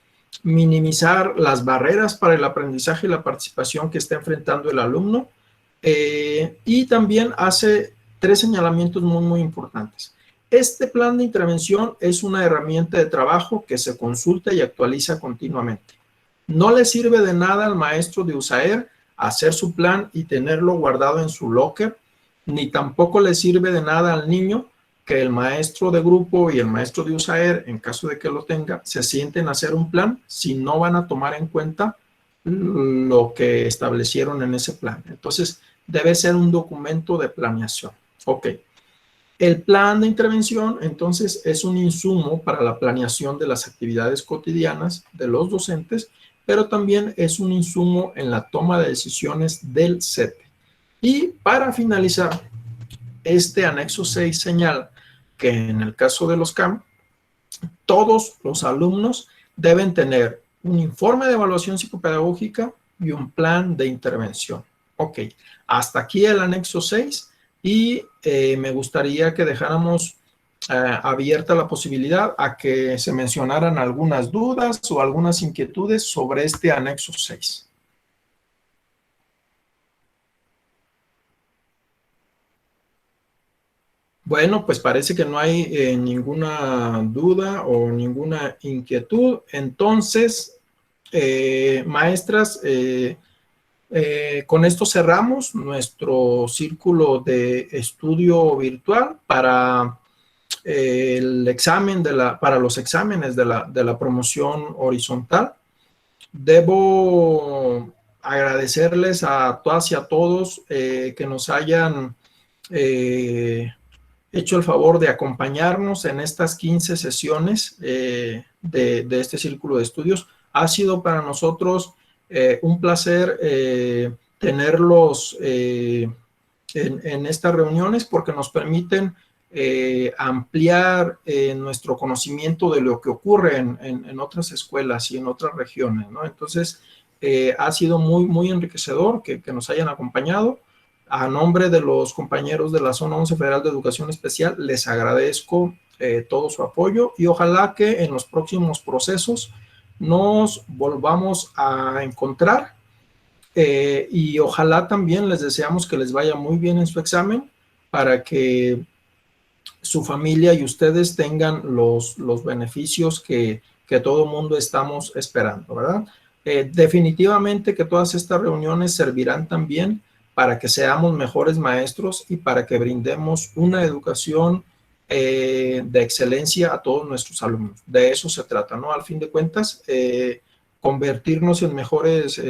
minimizar las barreras para el aprendizaje y la participación que está enfrentando el alumno. Y también hace 3 señalamientos muy importantes. Este plan de intervención es una herramienta de trabajo que se consulta y actualiza continuamente. No le sirve de nada al maestro de USAER hacer su plan y tenerlo guardado en su locker, ni tampoco le sirve de nada al niño que el maestro de grupo y el maestro de USAER, en caso de que lo tenga, se sienten a hacer un plan si no van a tomar en cuenta lo que establecieron en ese plan. Entonces, debe ser un documento de planeación. Ok. El plan de intervención, entonces, es un insumo para la planeación de las actividades cotidianas de los docentes, pero también es un insumo en la toma de decisiones del CETE. Y para finalizar, este anexo 6 señala que en el caso de los CAM, todos los alumnos deben tener un informe de evaluación psicopedagógica y un plan de intervención. Ok, hasta aquí el anexo 6 y me gustaría que dejáramos abierta la posibilidad a que se mencionaran algunas dudas o algunas inquietudes sobre este anexo 6. Bueno, pues parece que no hay ninguna duda o ninguna inquietud. Entonces, maestras, Con esto cerramos nuestro círculo de estudio virtual para el examen para los exámenes de la promoción horizontal. Debo agradecerles a todas y a todos que nos hayan hecho el favor de acompañarnos en estas 15 sesiones de este círculo de estudios. Ha sido para nosotros un placer tenerlos en estas reuniones porque nos permiten ampliar nuestro conocimiento de lo que ocurre en otras escuelas y en otras regiones, ¿no? Entonces, ha sido muy, muy enriquecedor que nos hayan acompañado. A nombre de los compañeros de la Zona 11 Federal de Educación Especial, les agradezco todo su apoyo y ojalá que en los próximos procesos nos volvamos a encontrar y ojalá también les deseamos que les vaya muy bien en su examen para que su familia y ustedes tengan los beneficios que todo mundo estamos esperando, ¿verdad? Definitivamente que todas estas reuniones servirán también para que seamos mejores maestros y para que brindemos una educación de excelencia a todos nuestros alumnos. De eso se trata, ¿no? Al fin de cuentas, convertirnos en mejores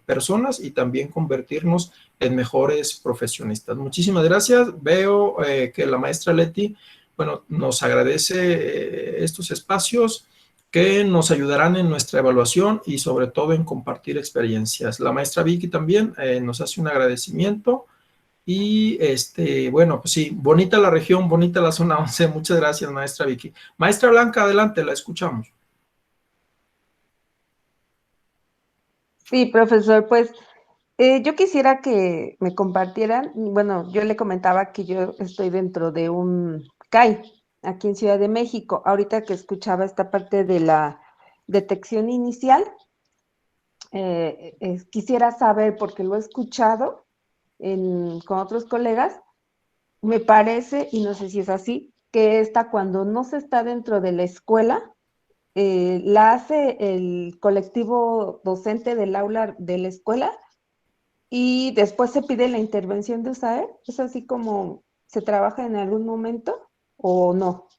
personas y también convertirnos en mejores profesionistas. Muchísimas gracias. Veo que la maestra Leti, bueno, nos agradece estos espacios que nos ayudarán en nuestra evaluación y sobre todo en compartir experiencias. La maestra Vicky también nos hace un agradecimiento y bueno, pues sí, bonita la región, bonita la zona 11. Muchas gracias, maestra Vicky. Maestra Blanca, adelante, la escuchamos. Sí, profesor, pues yo quisiera que me compartieran, bueno, yo le comentaba que yo estoy dentro de un CAI, aquí en Ciudad de México. Ahorita que escuchaba esta parte de la detección inicial, quisiera saber, porque lo he escuchado con otros colegas, me parece, y no sé si es así, que esta cuando no se está dentro de la escuela, la hace el colectivo docente del aula de la escuela y después se pide la intervención de USAER. ¿Es así como se trabaja en algún momento o no?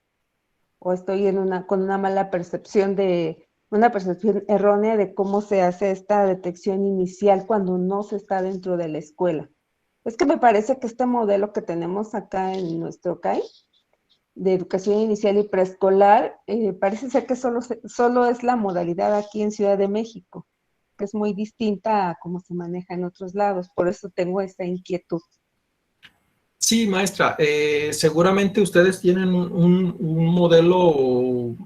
¿O estoy con una mala percepción una percepción errónea de cómo se hace esta detección inicial cuando no se está dentro de la escuela? Es que me parece que este modelo que tenemos acá en nuestro CAI, de educación inicial y preescolar, parece ser que solo es la modalidad aquí en Ciudad de México, que es muy distinta a cómo se maneja en otros lados. Por eso tengo esta inquietud. Sí, maestra, seguramente ustedes tienen un modelo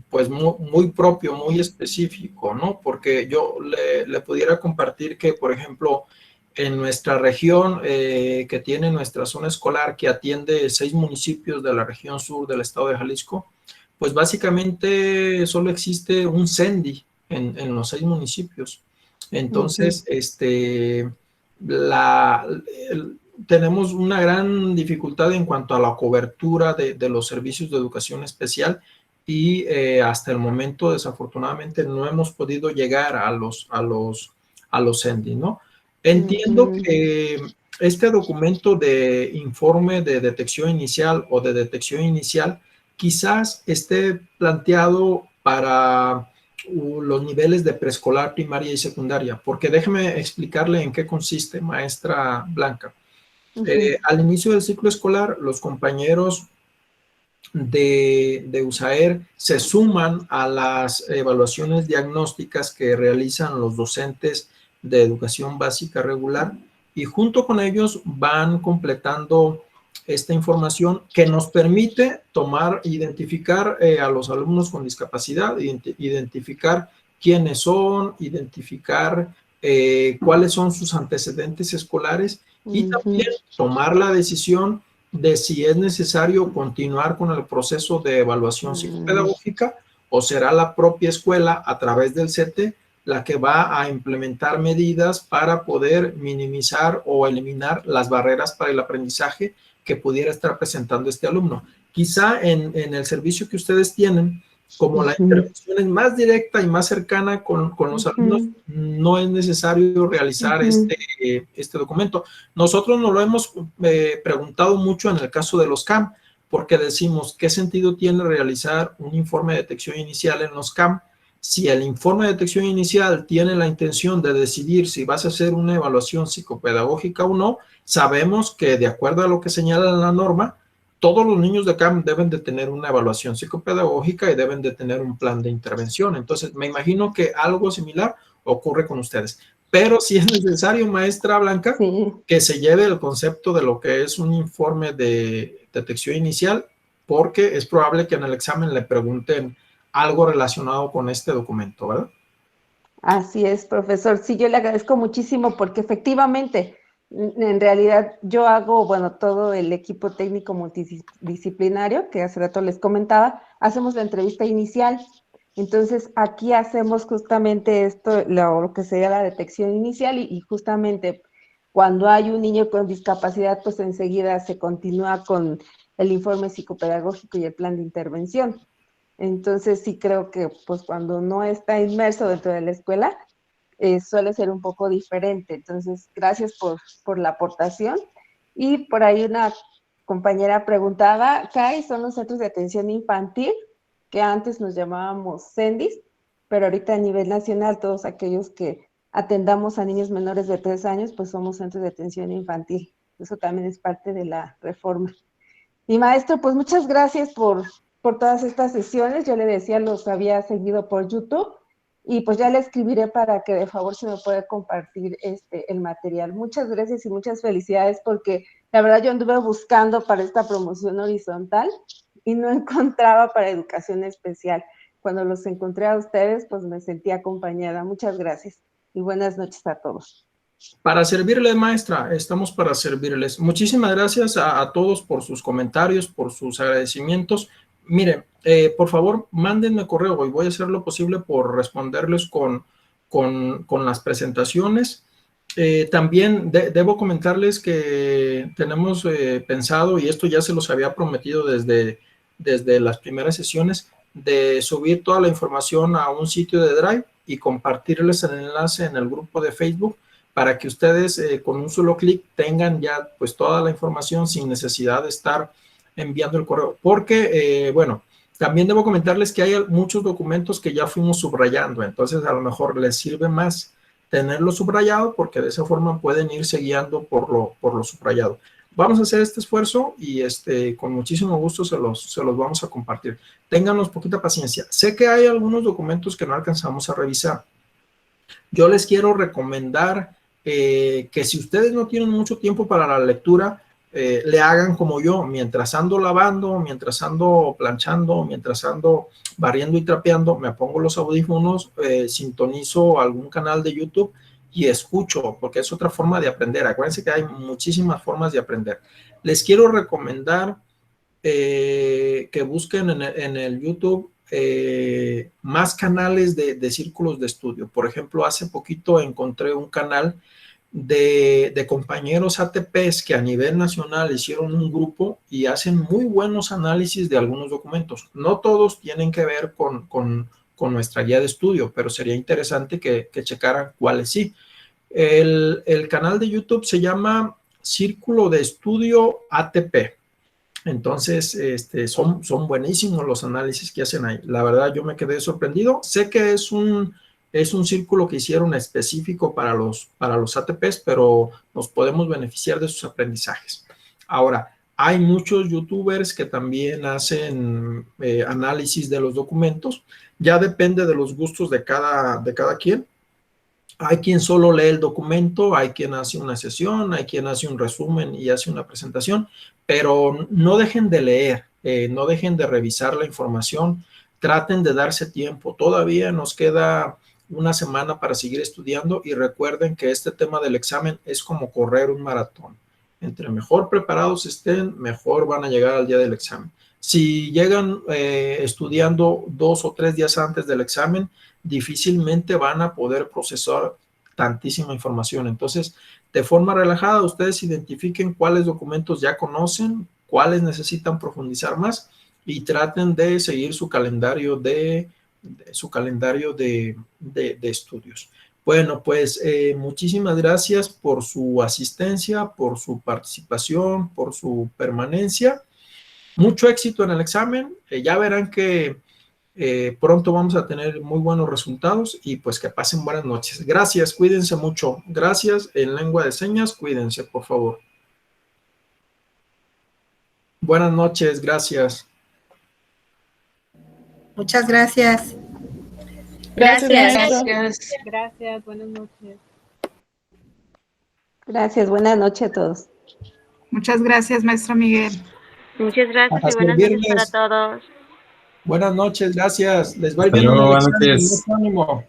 pues muy propio, muy específico, ¿no? Porque yo le pudiera compartir que, por ejemplo, en nuestra región, que tiene nuestra zona escolar, que atiende 6 municipios de la región sur del estado de Jalisco, pues básicamente solo existe un CENDI en los 6 municipios. Entonces, tenemos una gran dificultad en cuanto a la cobertura de los servicios de educación especial y hasta el momento, desafortunadamente, no hemos podido llegar a los CENDI, ¿no? Entiendo que este documento de informe de detección inicial o de detección inicial quizás esté planteado para los niveles de preescolar, primaria y secundaria, porque déjeme explicarle en qué consiste, maestra Blanca. Al inicio del ciclo escolar, los compañeros de USAER se suman a las evaluaciones diagnósticas que realizan los docentes de educación básica regular y junto con ellos van completando esta información que nos permite identificar a los alumnos con discapacidad, identificar quiénes son, identificar cuáles son sus antecedentes escolares y también tomar la decisión de si es necesario continuar con el proceso de evaluación psicopedagógica o será la propia escuela a través del CETE la que va a implementar medidas para poder minimizar o eliminar las barreras para el aprendizaje que pudiera estar presentando este alumno. Quizá en el servicio que ustedes tienen como la intervención es más directa y más cercana con los alumnos, no es necesario realizar este documento. Nosotros nos lo hemos preguntado mucho en el caso de los CAM, porque decimos, ¿qué sentido tiene realizar un informe de detección inicial en los CAM? Si el informe de detección inicial tiene la intención de decidir si vas a hacer una evaluación psicopedagógica o no, sabemos que de acuerdo a lo que señala la norma, todos los niños de CAM deben de tener una evaluación psicopedagógica y deben de tener un plan de intervención. Entonces, me imagino que algo similar ocurre con ustedes. Pero si es necesario, maestra Blanca, que se lleve el concepto de lo que es un informe de detección inicial, porque es probable que en el examen le pregunten algo relacionado con este documento, ¿verdad? Así es, profesor. Sí, yo le agradezco muchísimo porque efectivamente, en realidad yo hago, bueno, todo el equipo técnico multidisciplinario que hace rato les comentaba, hacemos la entrevista inicial. Entonces, aquí hacemos justamente esto, lo que sería la detección inicial y justamente cuando hay un niño con discapacidad, pues enseguida se continúa con el informe psicopedagógico y el plan de intervención. Entonces, sí creo que pues cuando no está inmerso dentro de la escuela, suele ser un poco diferente. Entonces, gracias por la aportación. Y por ahí una compañera preguntaba, ¿CAI son los centros de atención infantil? Que antes nos llamábamos CENDIS, pero ahorita a nivel nacional todos aquellos que atendamos a niños menores de 3 años, pues somos centros de atención infantil. Eso también es parte de la reforma. Y maestro, pues muchas gracias por todas estas sesiones. Yo le decía, los había seguido por YouTube y pues ya le escribiré para que de favor se me pueda compartir el material. Muchas gracias y muchas felicidades porque la verdad yo anduve buscando para esta promoción horizontal y no encontraba para educación especial. Cuando los encontré a ustedes, pues me sentí acompañada. Muchas gracias y buenas noches a todos. Para servirle, maestra, estamos para servirles. Muchísimas gracias a todos por sus comentarios, por sus agradecimientos. Miren, por favor, mándenme correo y voy a hacer lo posible por responderles con las presentaciones. También debo comentarles que tenemos pensado, y esto ya se los había prometido desde las primeras sesiones, de subir toda la información a un sitio de Drive y compartirles el enlace en el grupo de Facebook para que ustedes con un solo clic tengan ya pues toda la información sin necesidad de estar enviando el correo. Porque, bueno, también debo comentarles que hay muchos documentos que ya fuimos subrayando, entonces a lo mejor les sirve más tenerlo subrayado porque de esa forma pueden irse guiando por lo subrayado. Vamos a hacer este esfuerzo y con muchísimo gusto se los vamos a compartir. Ténganos poquita paciencia. Sé que hay algunos documentos que no alcanzamos a revisar. Yo les quiero recomendar que si ustedes no tienen mucho tiempo para la lectura, le hagan como yo, mientras ando lavando, mientras ando planchando, mientras ando barriendo y trapeando, me pongo los audífonos, sintonizo algún canal de YouTube y escucho, porque es otra forma de aprender. Acuérdense que hay muchísimas formas de aprender. Les quiero recomendar que busquen en el YouTube más canales de círculos de estudio. Por ejemplo, hace poquito encontré un canal de compañeros ATPs que a nivel nacional hicieron un grupo y hacen muy buenos análisis de algunos documentos. No todos tienen que ver con nuestra guía de estudio, pero sería interesante que checaran cuáles sí. El canal de YouTube se llama Círculo de Estudio ATP. Entonces, son buenísimos los análisis que hacen ahí. La verdad, yo me quedé sorprendido. Sé que es un círculo que hicieron específico para los ATPs, pero nos podemos beneficiar de sus aprendizajes. Ahora, hay muchos youtubers que también hacen análisis de los documentos. Ya depende de los gustos de cada quien. Hay quien solo lee el documento, hay quien hace una sesión, hay quien hace un resumen y hace una presentación, pero no dejen de leer, no dejen de revisar la información, traten de darse tiempo. Todavía nos queda una semana para seguir estudiando y recuerden que este tema del examen es como correr un maratón. Entre mejor preparados estén, mejor van a llegar al día del examen. Si llegan estudiando 2 o 3 días antes del examen, difícilmente van a poder procesar tantísima información. Entonces, de forma relajada, ustedes identifiquen cuáles documentos ya conocen, cuáles necesitan profundizar más y traten de seguir su calendario de estudios. Bueno, pues muchísimas gracias por su asistencia, por su participación, por su permanencia. Mucho éxito en el examen. Ya verán que pronto vamos a tener muy buenos resultados y pues que pasen buenas noches. Gracias, cuídense mucho. Gracias. En lengua de señas, cuídense, por favor. Buenas noches, gracias. Muchas gracias. Gracias, maestro. Gracias. Gracias, buenas noches. Gracias, buenas noches a todos. Muchas gracias, maestro Miguel. Muchas gracias y Hasta buenas el noches viernes. para todos. Buenas noches, gracias. Les va Hasta bien en luego, el buenas examen. noches. Mucho ánimo.